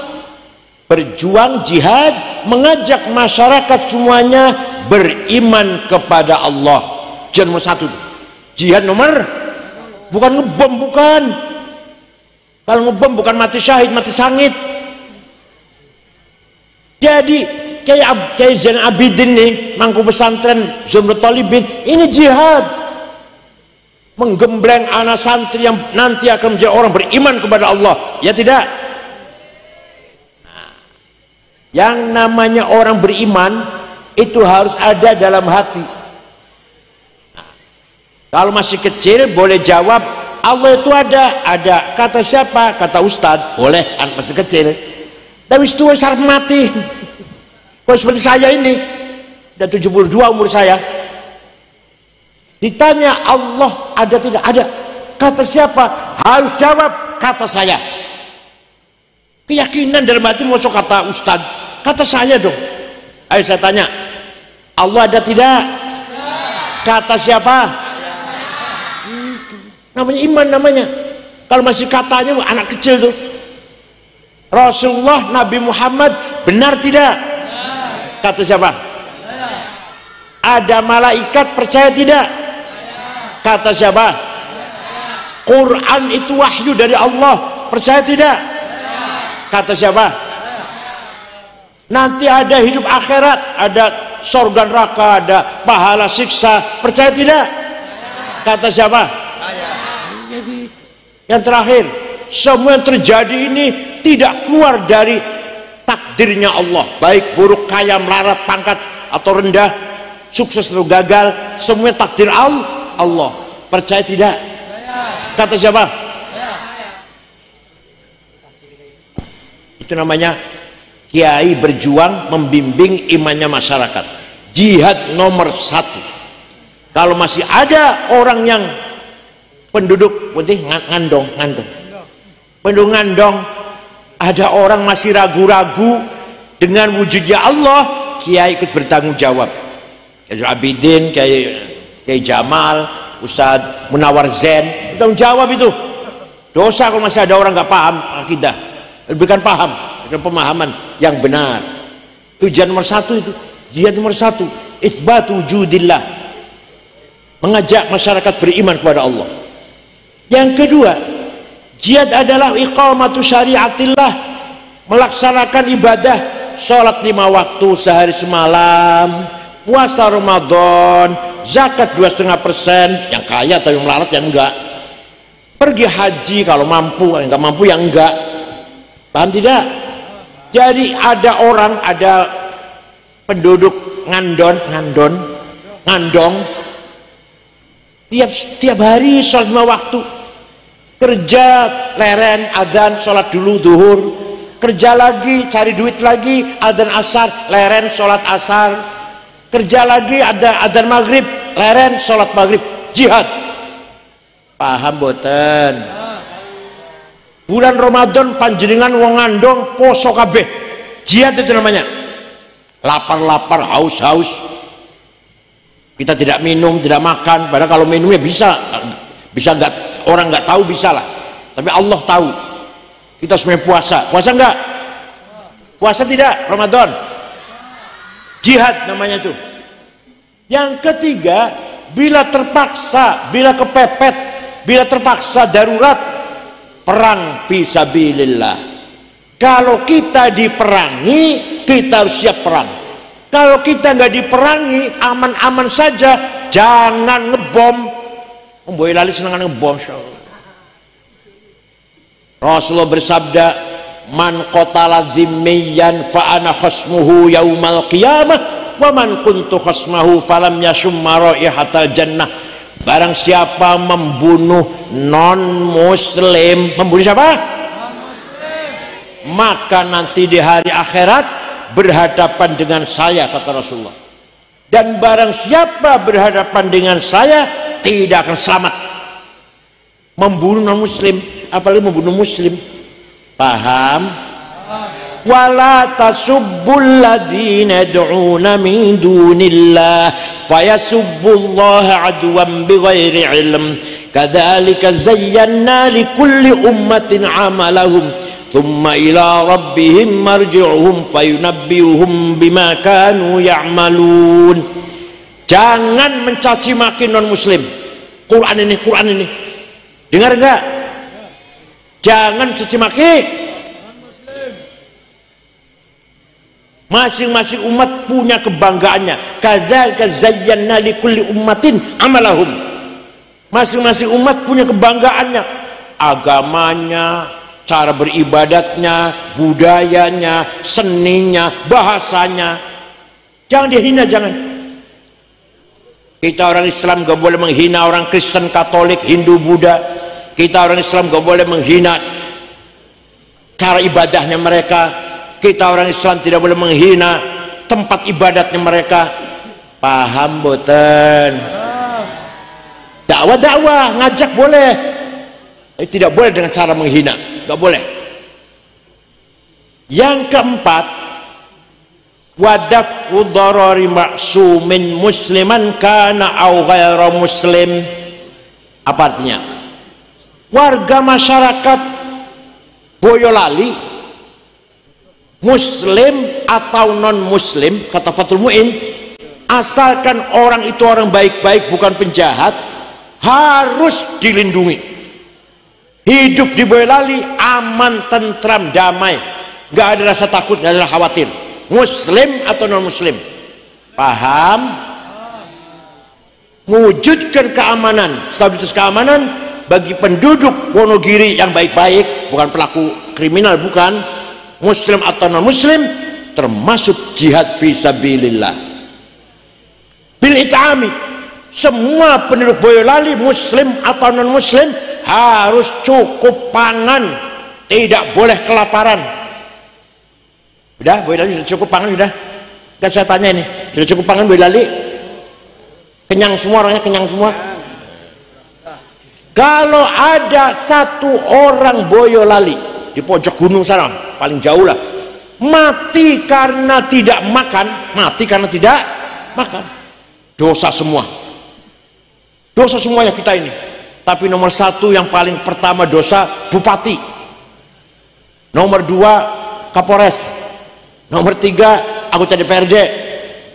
Speaker 1: berjuang jihad, mengajak masyarakat semuanya beriman kepada Allah. Jihad nomor 1. Jihad nomor, bukan ngebom, bukan. Kalau ngebom bukan mati syahid, mati sangit. Jadi kayak Zain Abidin nih, mangku pesantren Zumrut Talibin, ini jihad. Menggembleng anak santri yang nanti akan menjadi orang beriman kepada Allah. Ya tidak? Nah, yang namanya orang beriman itu harus ada dalam hati. Nah, kalau masih kecil boleh jawab Allah itu ada. Kata siapa? Kata ustadz. Boleh, anak masih kecil. Tapi itu syarat mati. Kalau seperti saya ini, udah 72 umur saya, ditanya Allah ada tidak? Ada. Kata siapa? Harus jawab kata saya. Keyakinan dalam hati mau kata ustadz, kata saya dong. Ayo saya tanya, Allah ada tidak? Kata siapa? Namanya iman namanya. Kalau masih katanya anak kecil tuh. Rasulullah Nabi Muhammad benar tidak? Kata siapa? Ada malaikat percaya tidak? Kata siapa? Quran itu wahyu dari Allah, percaya tidak? Kata siapa? Nanti ada hidup akhirat, ada surga neraka, ada pahala siksa, percaya tidak? Kata siapa? Yang terakhir, semua yang terjadi ini tidak keluar dari takdirnya Allah, baik buruk, kaya, melarat, pangkat atau rendah, sukses atau gagal, semua takdir Allah. Percaya tidak? Kata siapa? Itu namanya kiai berjuang membimbing imannya masyarakat. Jihad nomor 1. Kalau masih ada orang yang penduduk putih ngandong, penduduk ngandong, ada orang masih ragu-ragu dengan wujudnya Allah, kiai ikut bertanggung jawab. Kayak Abidin, kayak Jamal, Ustadz Munawar Zain, bertanggung jawab itu. Dosa kalau masih ada orang nggak paham akidah, berikan paham, berikan pemahaman yang benar. Tujuan nomor 1 itu, jihad nomor 1, isbatu wujudillah, mengajak masyarakat beriman kepada Allah. Yang kedua, jihad adalah iqamatu syariatillah, melaksanakan ibadah, sholat 5 waktu sehari semalam, puasa Ramadan, zakat 2,5%, yang kaya tapi melarat yang enggak, pergi haji kalau mampu, yang enggak mampu yang enggak. Paham tidak? Jadi ada penduduk ngandong tiap hari sholat 5 waktu, kerja leren adzan sholat dulu zuhur, kerja lagi cari duit lagi adzan asar leren sholat asar, kerja lagi ada adzan maghrib leren sholat maghrib, jihad. Paham boten? Bulan Ramadan panjenengan wong ngandong poso kabeh, jihad itu namanya. Lapar-lapar, haus-haus, kita tidak minum, tidak makan. Padahal kalau minumnya bisa nggak, orang nggak tahu bisa lah, tapi Allah tahu. Kita semuanya puasa nggak? Puasa tidak? Ramadan, jihad namanya itu. Yang ketiga, bila terpaksa, bila kepepet, bila terpaksa darurat, perang fisabilillah. Kalau kita diperangi, kita harus siap perang. Kalau kita nggak diperangi, aman-aman saja, jangan ngebom. Boyolali senang ngebom. Rasulullah bersabda, man qatala dhimmiyan fa ana khasmuhu yaumal qiyamah wa man kuntu khasmahu falam yashumma raihatal jannah. Barang siapa membunuh non muslim, membunuh siapa? Maka nanti di hari akhirat berhadapan dengan saya, kata Rasulullah. Dan barang siapa berhadapan dengan saya tidak akan selamat. Membunuh non muslim, apalagi membunuh muslim. Paham? Wala tasubbul ladzina yad'una min dunillah fayasubbullaha adwan bighairi ilm kadzalika zayyana likulli ummatin amalahum thumma ila rabbihim marji'uhum fayunabbi'uhum bima kanu ya'malun. Jangan mencaci maki non muslim. Quran ini dengar enggak? Jangan caci maki. Masing-masing umat punya kebanggaannya. Kadzalika zayyana likulli ummatin amalahum. Masing-masing umat punya kebanggaannya, agamanya, cara beribadatnya, budayanya, seninya, bahasanya. Jangan dihina, jangan. Kita orang Islam gak boleh menghina orang Kristen, Katolik, Hindu, Buddha. Kita orang Islam gak boleh menghina cara ibadahnya mereka. Kita orang Islam tidak boleh menghina tempat ibadatnya mereka. Paham boten? Dakwah ngajak boleh, tidak boleh dengan cara menghina, nggak boleh. Yang keempat, wadaf'u dharari ma'sumin musliman kana aw ghaira muslim. Apa artinya? Warga masyarakat Boyolali, muslim atau non muslim, kata Fathul Mu'in, asalkan orang itu orang baik-baik, bukan penjahat, harus dilindungi. Hidup di Boyolali aman, tentram, damai, nggak ada rasa takut, nggak ada khawatir, muslim atau non muslim. Paham? Mewujudkan keamanan, stabilitas keamanan bagi penduduk Wonogiri yang baik-baik, bukan pelaku kriminal, bukan, muslim atau non muslim, termasuk jihad fisabilillah. Bil it'ami, semua penduduk Boyolali muslim atau non muslim harus cukup pangan, tidak boleh kelaparan. Udah Boyolali sudah cukup pangan? Sudah? Kan saya tanya ini, sudah cukup pangan Boyolali? Kenyang semua orangnya, kenyang semua? Kalau ada satu orang Boyolali di pojok gunung sana, paling jauh lah, mati karena tidak makan, dosa semua, dosa semuanya kita ini. Tapi nomor satu yang paling pertama dosa bupati, nomor dua Kapolres, nomor tiga anggota DPRD,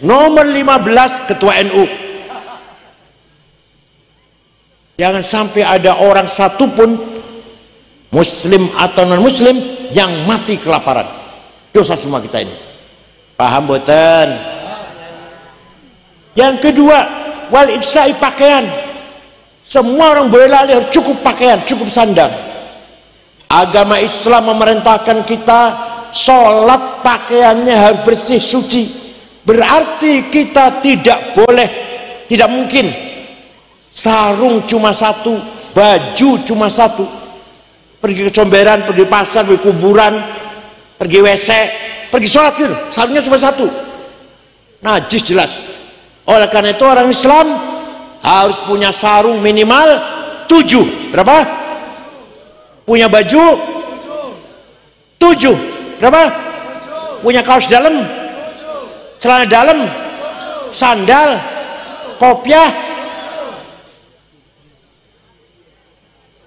Speaker 1: Nomor 15 ketua NU. Jangan sampai ada orang satupun muslim atau non muslim yang mati kelaparan. Dosa semua kita ini. Paham boten? Yang kedua, wal iksai pakaian. Semua orang Boyolali harus cukup pakaian, cukup sandang. Agama Islam memerintahkan kita sholat pakaiannya harus bersih, suci. Berarti kita tidak boleh, tidak mungkin sarung cuma satu, baju cuma satu. Pergi ke comberan, pergi pasar, pergi kuburan, pergi WC, pergi sholat gitu, sarungnya cuma satu. Najis jelas. Oleh karena itu orang Islam harus punya sarung minimal 7. Berapa? Punya baju 7. Berapa? Punya kaos dalam, celana dalam, sandal, kopiah.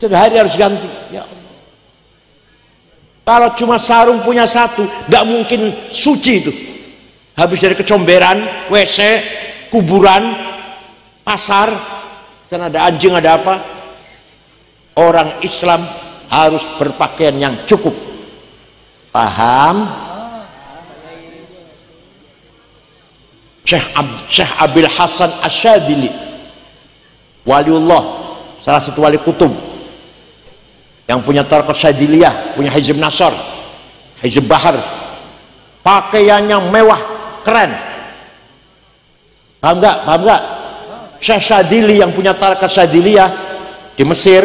Speaker 1: Sehari harus ganti. Ya Allah. Kalau cuma sarung punya satu, nggak mungkin suci itu. Habis dari kecomberan, WC, kuburan, pasar, sana ada anjing, ada apa. Orang Islam harus berpakaian yang cukup. Paham? Syekh Abil Hasan Asyadili, waliullah, salah satu wali kutub yang punya Tariqah Syadiliyah, punya Hizb Nasr, Hizb Bahar, pakaiannya mewah, keren. Paham nggak? Paham nggak? Syekh Syadili yang punya Tariqah Syadiliyah di Mesir,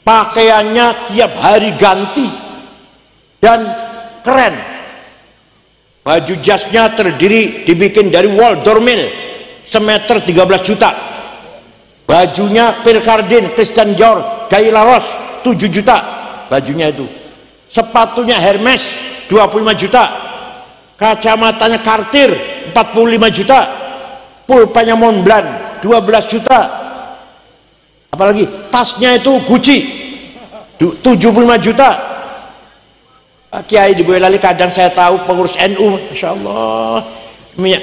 Speaker 1: pakaiannya tiap hari ganti dan keren. Baju jasnya dibikin dari wol dormil semeter 13 juta. Bajunya Pierre Cardin, Christian Dior, Guy Laros 7 juta bajunya itu. Sepatunya Hermes 25 juta. Kacamatanya Cartier 45 juta. Pulpennya Montblanc 12 juta. Apalagi tasnya itu Gucci 75 juta. Kiai di Boyolali kadang saya tahu pengurus NU, Masya Allah,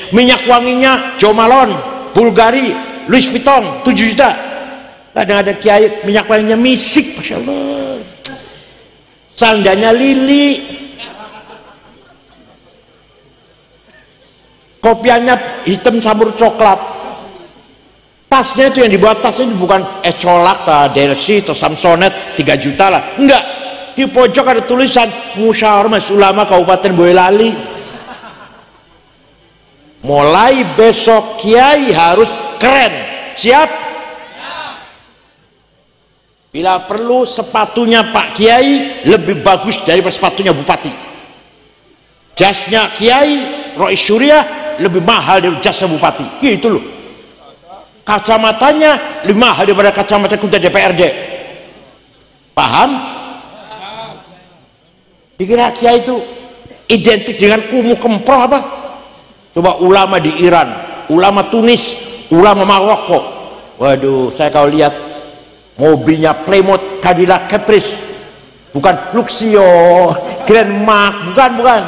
Speaker 1: minyak wanginya Jo Malone, Bulgari, Louis Vuitton 7 juta. Kadang ada kiai minyak wanginya Misik, Masya Allah, sandalnya Lili, kopiannya hitam campur coklat. Tasnya itu yang dibuat tasnya bukan Colak, Delsi, atau Samsonet 3 juta lah, enggak. Di pojok ada tulisan Musyawarah Majelis Ulama Kabupaten Boyolali. Mulai besok kiai harus keren. Siap? Bila perlu sepatunya Pak Kiai lebih bagus daripada sepatunya Bupati. Jasnya Kiai Rois Syuriah lebih mahal dari jasnya Bupati. Gitu loh. Kacamatanya lebih mahal daripada kacamata ketua DPRD. Paham? Dikira kiai itu identik dengan kumuh kemproh apa? Coba ulama di Iran, ulama Tunis, ulama Maroko. Waduh, saya kalau lihat mobilnya Plymouth, Cadillac Caprice, bukan Luxio, Grand Mark, bukan.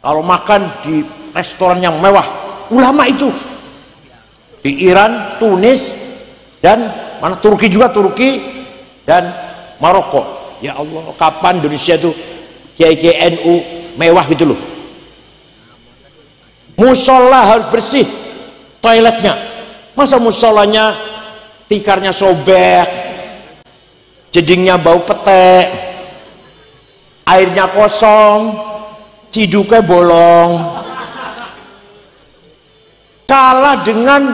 Speaker 1: Kalau makan di restoran yang mewah, ulama itu di Iran, Tunis, dan mana Turki juga, Turki dan Maroko. Ya Allah, kapan Indonesia tuh kiai-kiai NU mewah gitu loh. Musola harus bersih, toiletnya. Masa musolanya tikarnya sobek, jedingnya bau pete, airnya kosong, ciduknya bolong. Kalah dengan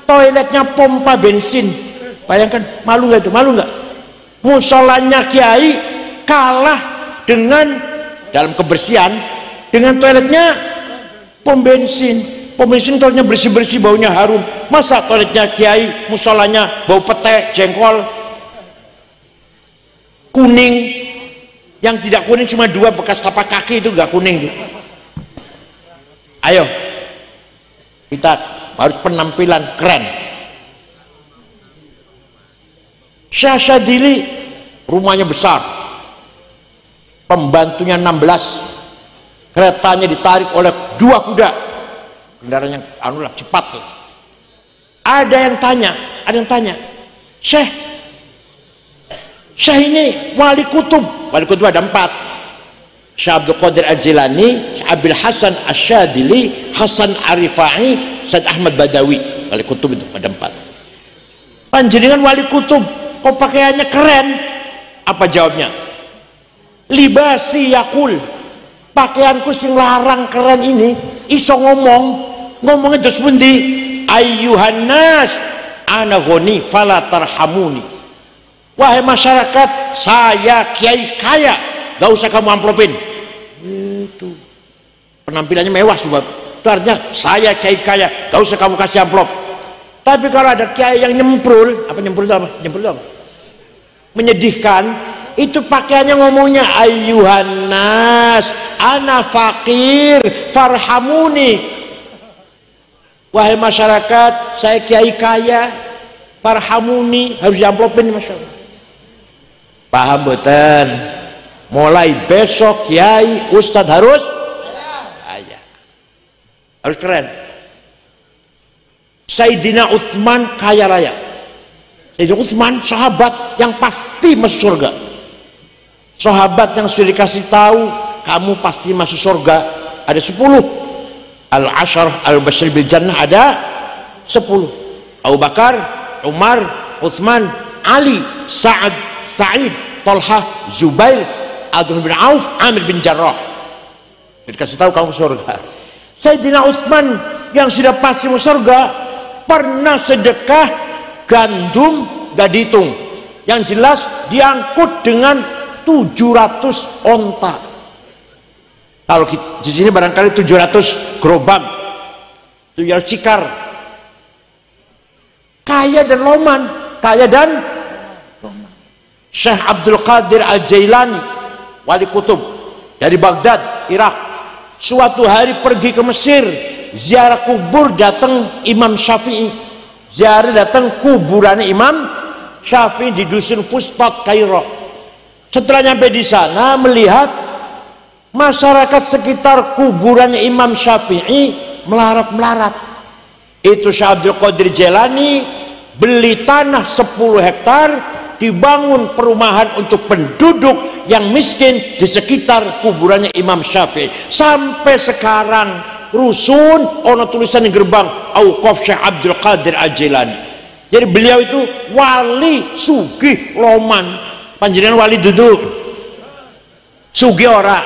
Speaker 1: toiletnya pompa bensin. Bayangkan, malu nggak itu? Malu nggak? Musolanya kiai kalah dengan dalam kebersihan dengan toiletnya pom bensin. Pom bensin toiletnya bersih-bersih, baunya harum. Masa toiletnya kiai musolanya bau pete, jengkol, kuning? Yang tidak kuning cuma 2 bekas tapak kaki, itu nggak kuning tuh. Ayo, kita harus penampilan keren. Syekh Syadili rumahnya besar, pembantunya 16, keretanya ditarik oleh 2 kuda, kendaraan yang cepat tuh. Ada yang tanya, Syekh ini wali kutub ada 4, Syekh Abdul Qadir Al-Jilani, Abil Hasan Asyadili, Hasan Arifai, Said Ahmad Badawi. Wali kutub itu ada 4. Panjenengan wali kutub kok pakaiannya keren? Apa jawabnya? Libasi yakul, pakaianku sing larang keren ini iso ngomongnya terus pundi? Ayyuhan nas ana ghani fala tarhamuni. Wahai masyarakat, saya kiai kaya, gak usah kamu amplopin. Itu penampilannya mewah sebab itu artinya saya kiai kaya, gak usah kamu kasih amplop. Tapi kalau ada kiai yang nyemprul itu apa? Menyedihkan, itu pakaiannya ngomongnya ayyuhan nas ana fakir farhamuni. Wahai masyarakat, saya kiai kaya, farhamuni, harus diamplopin masyarakat. Paham boten? Mulai besok kiai ustadz harus kaya, harus keren. Sayyidina Utsman kaya raya. Sayyidina Utsman sahabat yang pasti masuk surga. Sahabat yang sudah dikasih tahu kamu pasti masuk surga ada 10. Al-Ashar al-Bashir bil Jannah ada 10. Abu Bakar, Umar, Utsman, Ali, Sa'ad, Sa'id, Talha, Zubair, Abdullah bin Auf, Amir bin Jarrah. Sudah dikasih tahu kamu surga. Sayyidina Utsman yang sudah pasti masuk surga pernah sedekah gandum gak dihitung, yang jelas diangkut dengan 700 onta. Kalau di sini barangkali 700 gerobak, 700 cikar. Kaya dan loman. Syekh Abdul Qadir Al-Jailani, wali kutub dari Baghdad, Irak, suatu hari pergi ke Mesir, ziarah kubur, datang Imam Syafi'i, ziarah datang kuburannya Imam Syafi'i di dusun Fustat, Kairo. Setelah nyampe di sana melihat masyarakat sekitar kuburannya Imam Syafi'i melarat-melarat. Itu Syekh Abdul Qadir Jailani beli tanah 10 hektar, dibangun perumahan untuk penduduk yang miskin di sekitar kuburannya Imam Syafi'i. Sampai sekarang rusun ono tulisan di gerbang Auqaf Syekh Abdul Qadir Al-Jailani. Jadi beliau itu wali sugih loman. Panjenengan wali duduk sugih ora,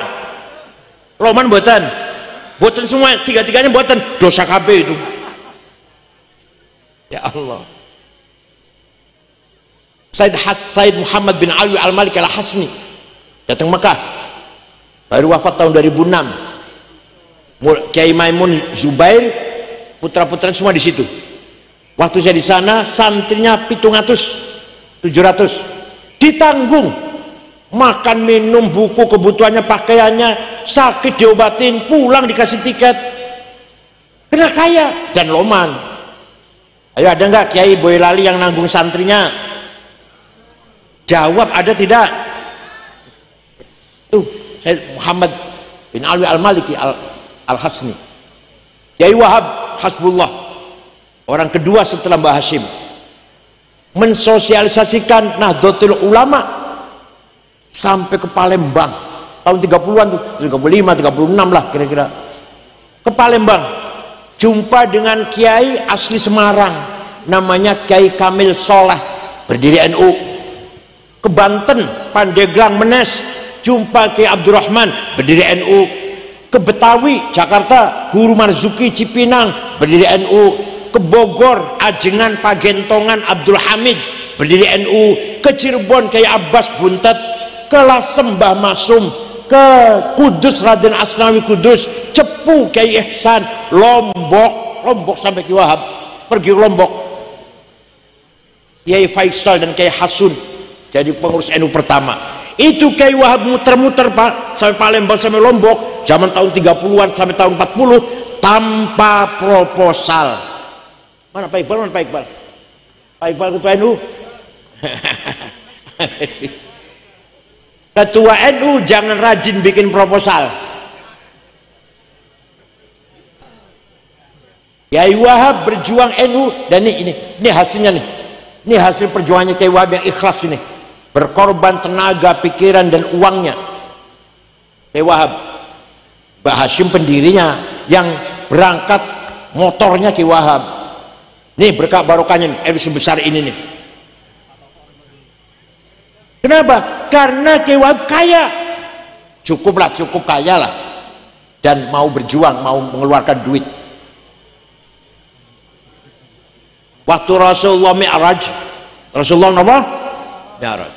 Speaker 1: loman boten semua, tiga-tiganya boten, dosa kabeh itu. Ya Allah. Said Muhammad bin Alwi Al-Malik Al-Hasni datang Mekah, baru wafat tahun 2006. Kiai Maimun Zubair, putra-putra semua di situ. Waktu saya di sana, santrinya 700, ditanggung, makan minum, buku, kebutuhannya, pakaiannya, sakit diobatin, pulang dikasih tiket. Kena kaya dan loman. Ayo, ada nggak Kiai Boyolali yang nanggung santrinya? Jawab, ada tidak? Tuh, saya Muhammad bin Alwi Al-Maliki Al-Hasni. Kiai Wahab Hasbullah, orang kedua setelah Mbah Hashim, mensosialisasikan Nahdlatul Ulama sampai ke Palembang tahun 30-an tuh, 35, 36 lah kira-kira. Ke Palembang jumpa dengan kiai asli Semarang namanya Kiai Kamil Soleh, berdiri NU. Ke Banten, Pandeglang, Menes, jumpa Kiai Abdurrahman, berdiri NU. Ke Betawi, Jakarta, Guru Marzuki Cipinang, berdiri NU. Ke Bogor, Ajengan, Pagentongan, Abdul Hamid, berdiri NU. Ke Cirebon, Kiai Abbas Buntet. Ke Lasem, Mbah Masum. Ke Kudus, Raden Asnawi Kudus. Cepu, Kiai Ihsan. Lombok sampai Kiai Wahab pergi ke Lombok. Kiai Faisal dan Kiai Hasun jadi pengurus NU pertama. Itu Kiai Wahab muter-muter Pak, sampai Palembang sampai Lombok, zaman tahun 30-an sampai tahun 40 tanpa proposal. Mana Pak Iqbal? Pak Iqbal ketua NU. Ketua NU jangan rajin bikin proposal. Kiai Wahab berjuang NU, dan ini hasilnya nih. Ini hasil perjuangannya Kiai Wahab yang ikhlas ini. Berkorban tenaga, pikiran dan uangnya. Kiai Wahab, Mbak Hashim pendirinya, yang berangkat motornya Kiai Wahab. Nih berkah barokahnya nih, NU sebesar ini nih. Kenapa? Karena Kiai Wahab kaya. Cukup kaya lah. Dan mau berjuang, mau mengeluarkan duit. Waktu Rasulullah Mi'raj, Rasulullah apa? Mi'raj.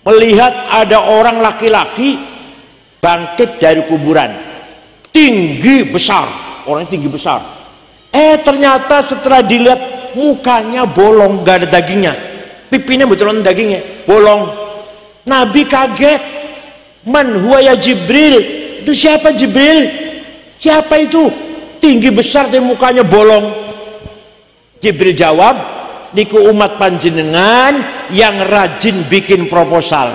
Speaker 1: Melihat ada orang laki-laki bangkit dari kuburan. Tinggi besar, orangnya tinggi besar. Ternyata setelah dilihat mukanya bolong, gak ada dagingnya. Pipinya betulan dagingnya, bolong. Nabi kaget. Man huwa ya Jibril? Itu siapa Jibril? Siapa itu? Tinggi besar tapi mukanya bolong. Jibril jawab, niku umat panjenengan yang rajin bikin proposal.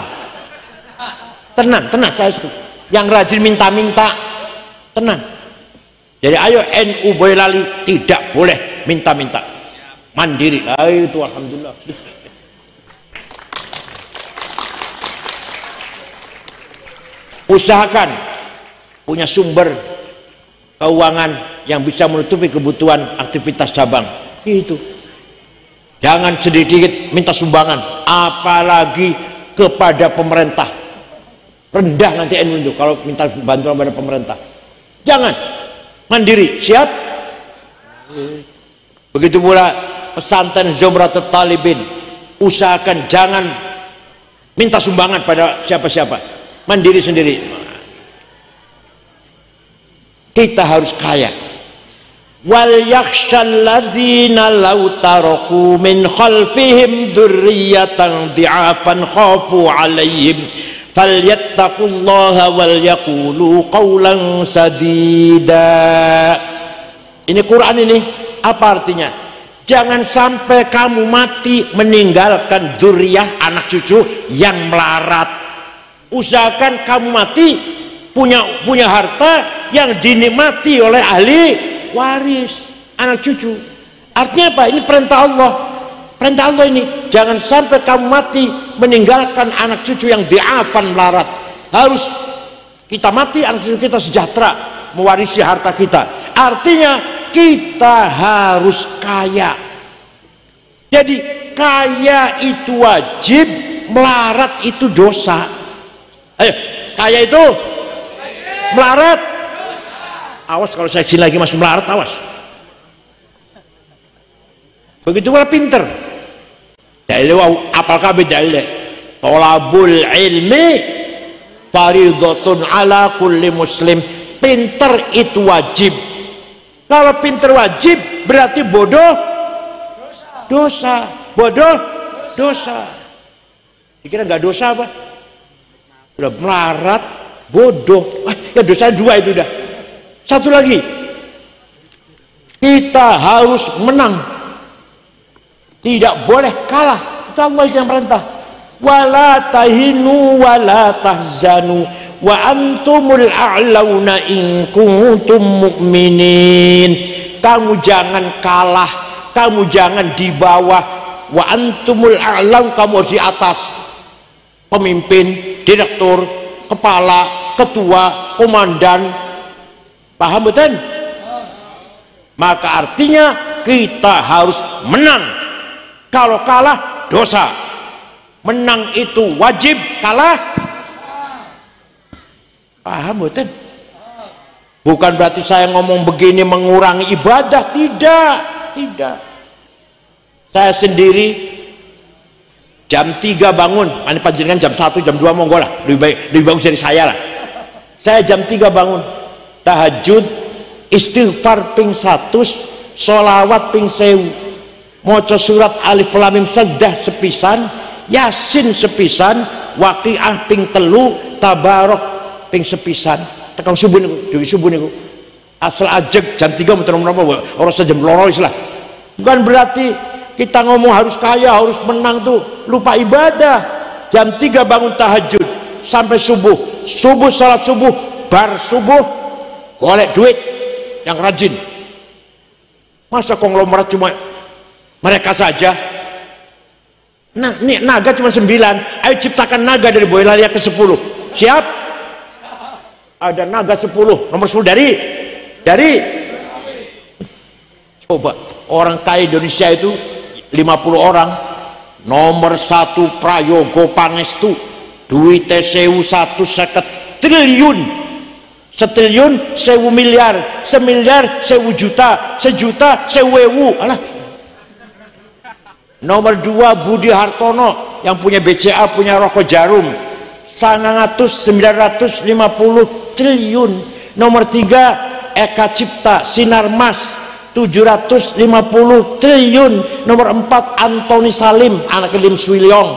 Speaker 1: Tenang saya itu. Yang rajin minta-minta. Tenang. Jadi ayo NU Boyolali tidak boleh minta-minta. Mandiri. Itu alhamdulillah. Usahakan punya sumber keuangan yang bisa menutupi kebutuhan aktivitas cabang. Itu jangan sedikit minta sumbangan, apalagi kepada pemerintah. Rendah nanti NU itu kalau minta bantuan pada pemerintah. Jangan, mandiri, siap. Begitu pula pesantren Zumratul Talibin, usahakan jangan minta sumbangan pada siapa-siapa, mandiri sendiri. Kita harus kaya. Wal yakhshal ladzina law taraku min khalfihim dzurriyyatan dhi'afan khafu 'alaihim falyattaqullaha wal yaqulu qawlan sadida. Ini Quran ini apa artinya? Jangan sampai kamu mati meninggalkan dzurriyyah, anak cucu yang melarat. Usahakan kamu mati punya harta yang dinikmati oleh ahli waris, anak cucu. Artinya apa? Ini perintah Allah. Perintah Allah ini, jangan sampai kamu mati meninggalkan anak cucu yang diafan melarat. Harus kita mati, anak cucu kita sejahtera mewarisi harta kita. Artinya kita harus kaya. Jadi kaya itu wajib, melarat itu dosa. Ayo, kaya itu melarat. Awas kalau saya lagi masih melarat, awas. Begitu pula pinter. Dalil apal kabeh dalil. Thalabul ilmi faridatun ala kulli muslim. Pinter itu wajib. Kalau pinter wajib berarti bodoh dosa. Bodoh dosa. Dikira nggak dosa apa? Udah melarat, bodoh. Ya dosa dua itu udah. Satu lagi, kita harus menang, tidak boleh kalah. Itu Allah yang perintah. Wala tahinu wala tahzanu wa antumul a'launa in kuntum mu'minin. Kamu jangan kalah, kamu jangan di bawah. Wa antumul a'lau, kamu harus di atas. Pemimpin, direktur, kepala, ketua, komandan. Paham betul? Maka artinya kita harus menang. Kalau kalah dosa. Menang itu wajib, kalah. Paham betul? Bukan berarti saya ngomong begini mengurangi ibadah, tidak. Saya sendiri jam 3 bangun, ini panjenengan jam 1, jam 2 monggo lah, lebih bagus dari saya lah. Saya jam 3 bangun, tahajud, istighfar ping 100, sholawat ping 1000, maca surat alif lam mim sajdah sepisan, yasin sepisan, waqiah ping 3, tabarok ping sepisan. Tekan subuh niku, dewi subuh niku. Asal ajeg jam 3 menapa ora sejam loro wis lah. Bukan berarti kita ngomong harus kaya, harus menang tuh, lupa ibadah. Jam 3 bangun tahajud sampai subuh. Subuh salat subuh, bar subuh golek duit yang rajin. Masa konglomerat cuma mereka saja? Nah, ini naga cuma 9. Ayo ciptakan naga dari Boyolali ke 10. Siap? Ada naga 10. Nomor 10 dari coba orang kaya Indonesia itu 50 orang. Nomor 1 Prayogo Pangestu, duitnya 1.150 triliun. Setriliun 1.000 miliar, semiliar 1.000 juta, sejuta 1.000. Alah. Nomor 2 Budi Hartono yang punya BCA, punya Rokok Jarum, 950 triliun. Nomor 3 Eka Cipta Sinarmas, 750 triliun. Nomor 4 Antoni Salim, anak Lim Swilyong.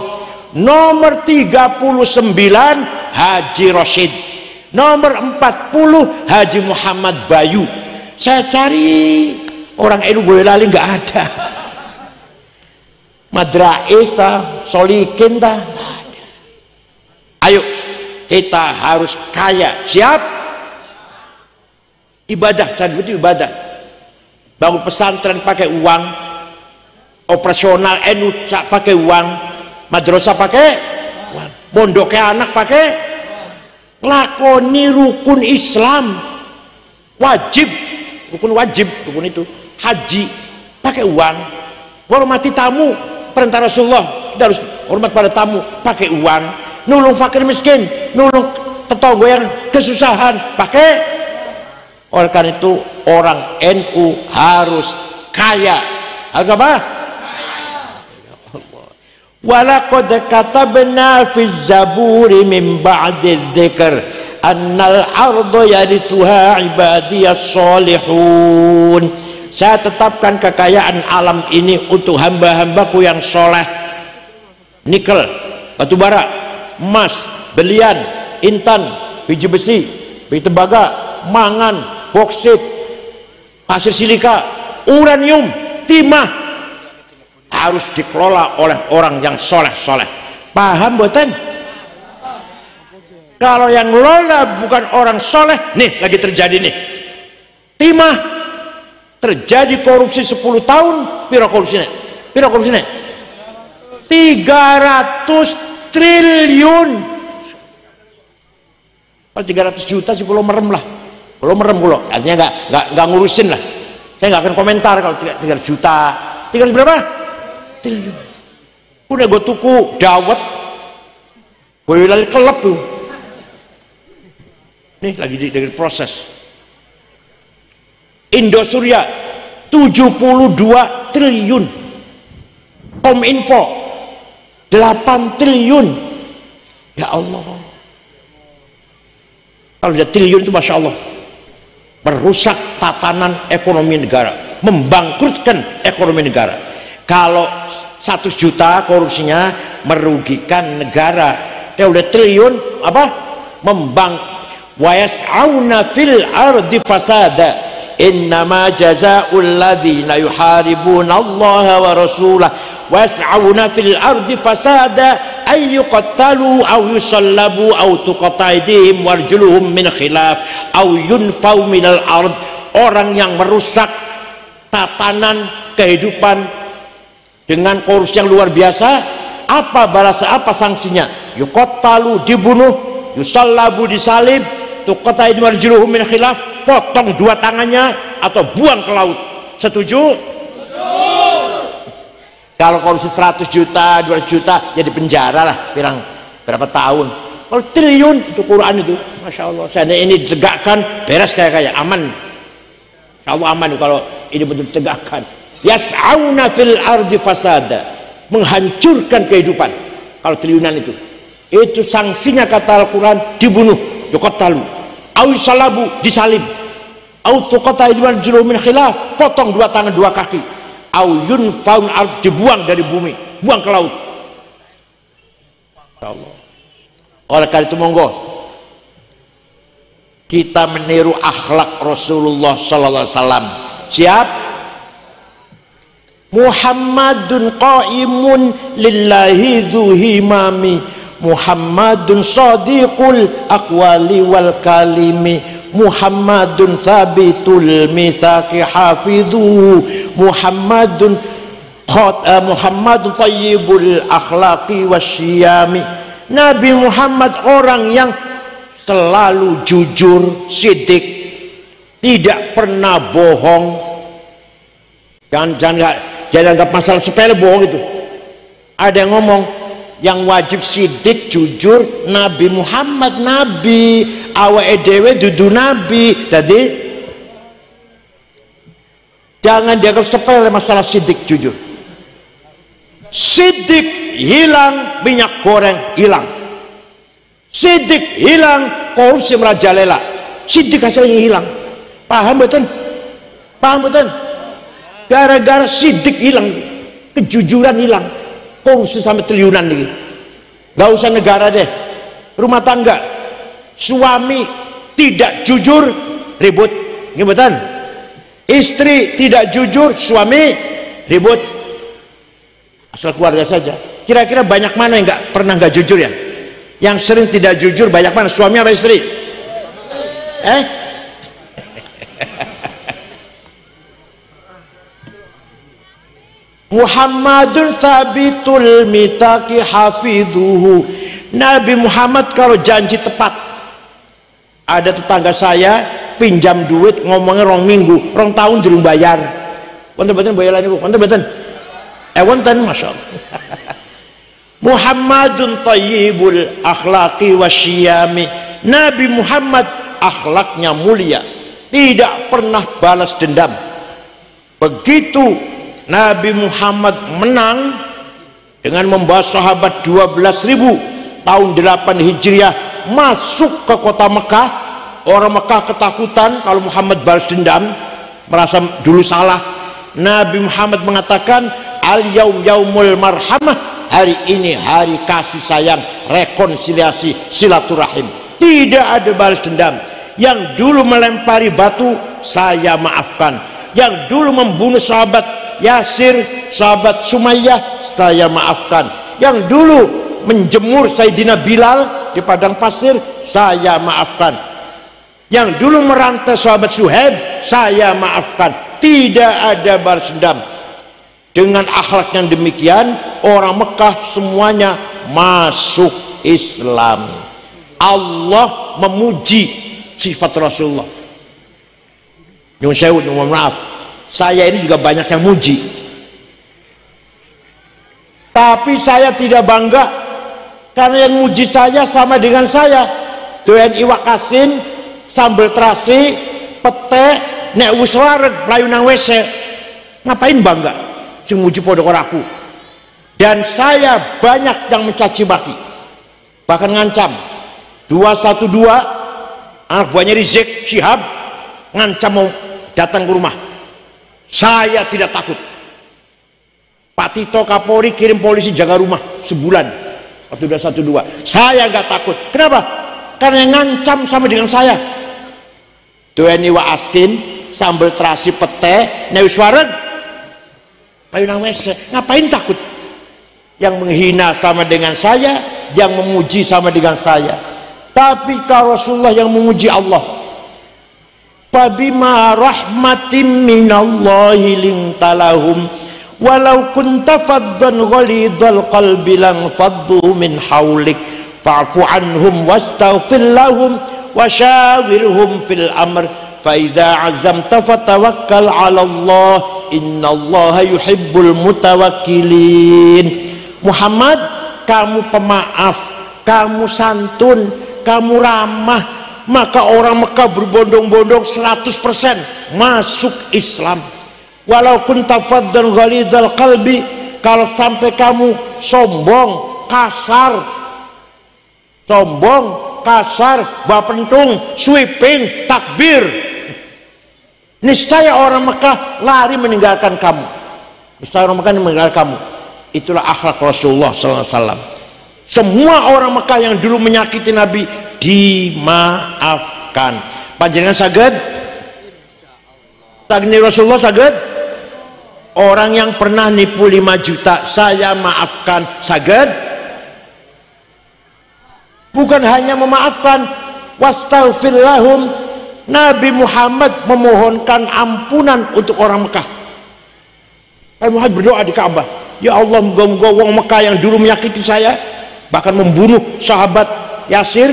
Speaker 1: Nomor 39 Haji Roshid. Nomor 40 Haji Muhammad Bayu. Saya cari orang NU Boyolali nggak ada. Madrais ta, Solikin ta, nggak ada. Ayo kita harus kaya. Siap? Ibadah, cari itu ibadah. Bangun pesantren pakai uang, operasional NU pakai uang, madrasah pakai uang, pondoknya anak pakai, lakoni rukun Islam wajib, rukun itu haji pakai uang, hormati tamu, perintah Rasulullah kita harus hormat pada tamu, pakai uang, nulung fakir miskin, nulung tetangga yang kesusahan pakai. Oleh karena itu orang NU harus kaya. Harus apa? Walaqad katabna fi zaburi min ba'di dzikr annal arda yarithuha ibadiyas solihun. Saya tetapkan kekayaan alam ini untuk hamba-hambaku yang soleh. Nikel, batu bara, emas, belian, intan, biji besi, biji tembaga, mangan, boksit, pasir silika, uranium, timah harus dikelola oleh orang yang soleh-soleh. Paham boten? Kalau yang ngelola bukan orang soleh, nih lagi terjadi nih timah, terjadi korupsi 10 tahun. Piro korupsinya? 300 triliun. Kalau 300 juta sih belum merem lah. Belum merem kulo, artinya nggak ngurusin lah. Saya nggak akan komentar kalau 3 juta, 3 berapa? Triliun. Udah gue tuku dawet, Boyolali kelep tuh. Nih lagi di proses. Indosuria 72 triliun. Kominfo 8 triliun. Ya Allah. Kalau sudah triliun itu masya Allah, merusak tatanan ekonomi negara, membangkrutkan ekonomi negara. Kalau 100 juta korupsinya merugikan negara, kalau udah triliun apa? Wa yas'auna fil ardi fasada innama jazaa'ul ladzina yuharibuna Allah wa rasulahu wa yas'auna fil ardi fasada ay yuqattalu aw yusallabu aw tuqatta aydihim warjuluhum min khilaf aw yunfau minal ard. Orang yang merusak tatanan kehidupan dengan korupsi yang luar biasa, apa balasan, apa sanksinya? Yuqattalu, dibunuh, yusallabu, disalib, tuqatta aydihim warjuluhum min khilaf, potong 2 tangannya atau buang ke laut. Setuju? Kalau korupsi 100 juta, 200 juta, jadi penjara lah, pirang berapa tahun. Kalau triliun itu Quran itu, masya Allah. Saya ini ditegakkan, beres kayak aman. Insya Allah aman kalau ini betul ditegakkan. Yas'auna fil ardi fasada, menghancurkan kehidupan. Kalau triliunan itu sanksinya kata Al-Quran, dibunuh, yuqattalu, au salabu, disalib, au tuqatta aydihim min khilaf, potong 2 tangan 2 kaki, au yunfaun ard, dibuang dari bumi, buang ke laut. Allah. Oleh karena itu monggo kita meniru akhlak Rasulullah sallallahu alaihi wasallam. Siap? Muhammadun qaimun lillahi dzuhimami, Muhammadun sadiqul aqwali wal kalimi, Muhammadun thabitul mitsaqi hafidhu, Muhammadun tayyibul akhlaqi wasyiyami. Nabi Muhammad orang yang selalu jujur, sidik, tidak pernah bohong. Jangan anggap masalah sepele bohong itu. Ada yang ngomong yang wajib sidik jujur Nabi Muhammad, nabi awake dhewe dudu nabi. Jadi jangan dianggap sepele masalah sidik jujur. Sidik hilang, minyak goreng hilang. Sidik hilang, korupsi merajalela. Sidik hasilnya hilang. Paham betul? Paham betul? Gara-gara sidik hilang, kejujuran hilang, korupsi sampai triliunan nih. Gak usah negara deh, rumah tangga, suami tidak jujur ribut, ngebetan. Istri tidak jujur, suami ribut. Asal keluarga saja. Kira-kira banyak mana yang nggak jujur ya? Yang sering tidak jujur banyak mana? Suami apa istri? Muhammadun thabitul mitsaqi hafidhuhu. Nabi Muhammad kalau janji tepat. Ada tetangga saya pinjam duit ngomongnya rong minggu, rong tahun durung bayar. Wonten-wonten bayaran niku, wonten-wonten. Wonten masyaallah. Muhammadun tayyibul akhlaqi wasyiyami. Nabi Muhammad akhlaknya mulia, tidak pernah balas dendam. Begitu Nabi Muhammad menang dengan membawa sahabat 12.000 tahun 8 Hijriah masuk ke kota Mekah. Orang Mekah ketakutan kalau Muhammad balas dendam, merasa dulu salah. Nabi Muhammad mengatakan al-yaum yaumul marhamah, hari ini hari kasih sayang, rekonsiliasi, silaturahim, tidak ada balas dendam. Yang dulu melempari batu saya maafkan, yang dulu membunuh sahabat Yasir, sahabat Sumayyah saya maafkan, yang dulu menjemur Sayyidina Bilal di padang pasir saya maafkan, yang dulu merantai sahabat Suhaib saya maafkan. Tidak ada balas dendam. Dengan akhlak yang demikian orang Mekah semuanya masuk Islam. Allah memuji sifat Rasulullah. Nyuwun sewu, nyuwun maaf, saya ini juga banyak yang muji, tapi saya tidak bangga karena yang muji saya sama dengan saya. Doyan iwak asin, sambal terasi, pete, nek wis wareg mlayu nang WC. Ngapain bangga? Sing muji padha karo aku. Dan saya banyak yang mencaci maki, bahkan ngancam. 212 anak buahnya Rizik Syihab ngancam mau datang ke rumah. Saya tidak takut. Pak Tito Kapolri kirim polisi jaga rumah sebulan waktu 212. Saya nggak takut. Kenapa? Karena yang ngancam sama dengan saya. Doeni wa asin, sambal terasi pete, newis wareg, payunang wese. Ngapain takut? Yang menghina sama dengan saya, yang memuji sama dengan saya. Tapi kalau Rasulullah yang memuji Allah, fabima rahmatin minallahi lintalahum walau kunta faddan ghalidhal qalbi lang faddu min haulik fa'fu anhum wastaghfir lahum wasyawirhum fil amr fa idza azamta fatawakkal 'ala Allah innallaha yuhibbul mutawakkilin. Muhammad, kamu pemaaf, kamu santun, kamu ramah, maka orang Mekah berbondong-bondong 100% masuk Islam. Walau kunta faddan ghalidhal qalbi, kalau sampai kamu sombong, kasar, bapentung, sweeping, takbir, niscaya orang Mekah lari meninggalkan kamu. Niscaya orang Mekah meninggalkan kamu. Itulah akhlak Rasulullah SAW. Semua orang Mekah yang dulu menyakiti Nabi dimaafkan. Panjenengan saged? Saged Rasulullah saged? Orang yang pernah nipu 5 juta saya maafkan, saged? Bukan hanya memaafkan, wastaghfir lahum, Nabi Muhammad memohonkan ampunan untuk orang Mekah. Nabi Muhammad berdoa di Ka'bah, ya Allah, moga-moga wong Mekah yang dulu menyakiti saya, bahkan membunuh sahabat Yasir,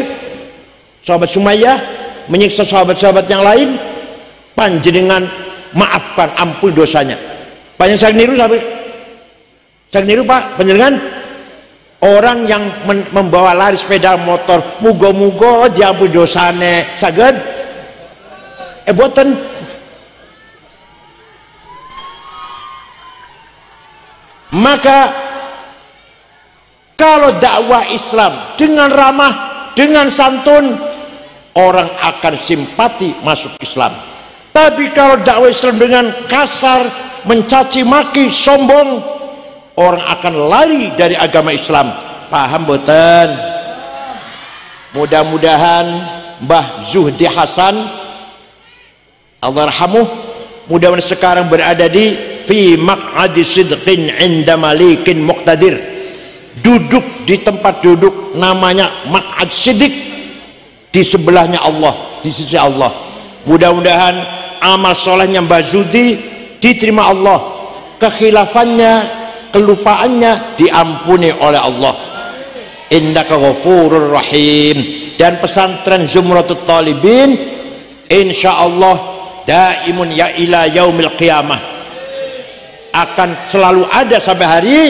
Speaker 1: sahabat Sumayyah, menyiksa sahabat-sahabat yang lain, panjenengan maafkan, ampun dosanya. Banyak saya niru, Pak, panjenengan orang yang membawa lari sepeda motor, muga-muga diampun dosane, saged boten. Maka kalau dakwah Islam dengan ramah, dengan santun, orang akan simpati masuk Islam. Tapi kalau dakwah Islam dengan kasar, mencaci maki, sombong, orang akan lari dari agama Islam. Paham boten? Mudah-mudahan Mbah Zuhdi Hasan Allah rahamuh, mudah-mudahan sekarang berada di fi maq'adi sidqin 'inda malikin muqtadir, duduk di tempat duduk namanya maq'ad siddiq, di sebelahnya Allah, di sisi Allah. Mudah-mudahan amal solehnya Mbah Zuhdi diterima Allah, kekhilafannya, kelupaannya diampuni oleh Allah. Innaka ghafurur rahim. Dan pesantren Zumratul Talibin insyaallah daimun ya ila yaumil qiyamah, akan selalu ada sampai hari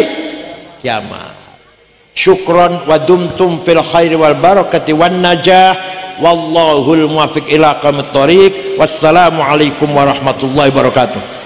Speaker 1: kiamat. Syukron wa dumtum fil khairi wal barakati wan najah, wallahul muwaffiq ila aqwamit thoriq. Wassalamu alaikum warahmatullahi wabarakatuh.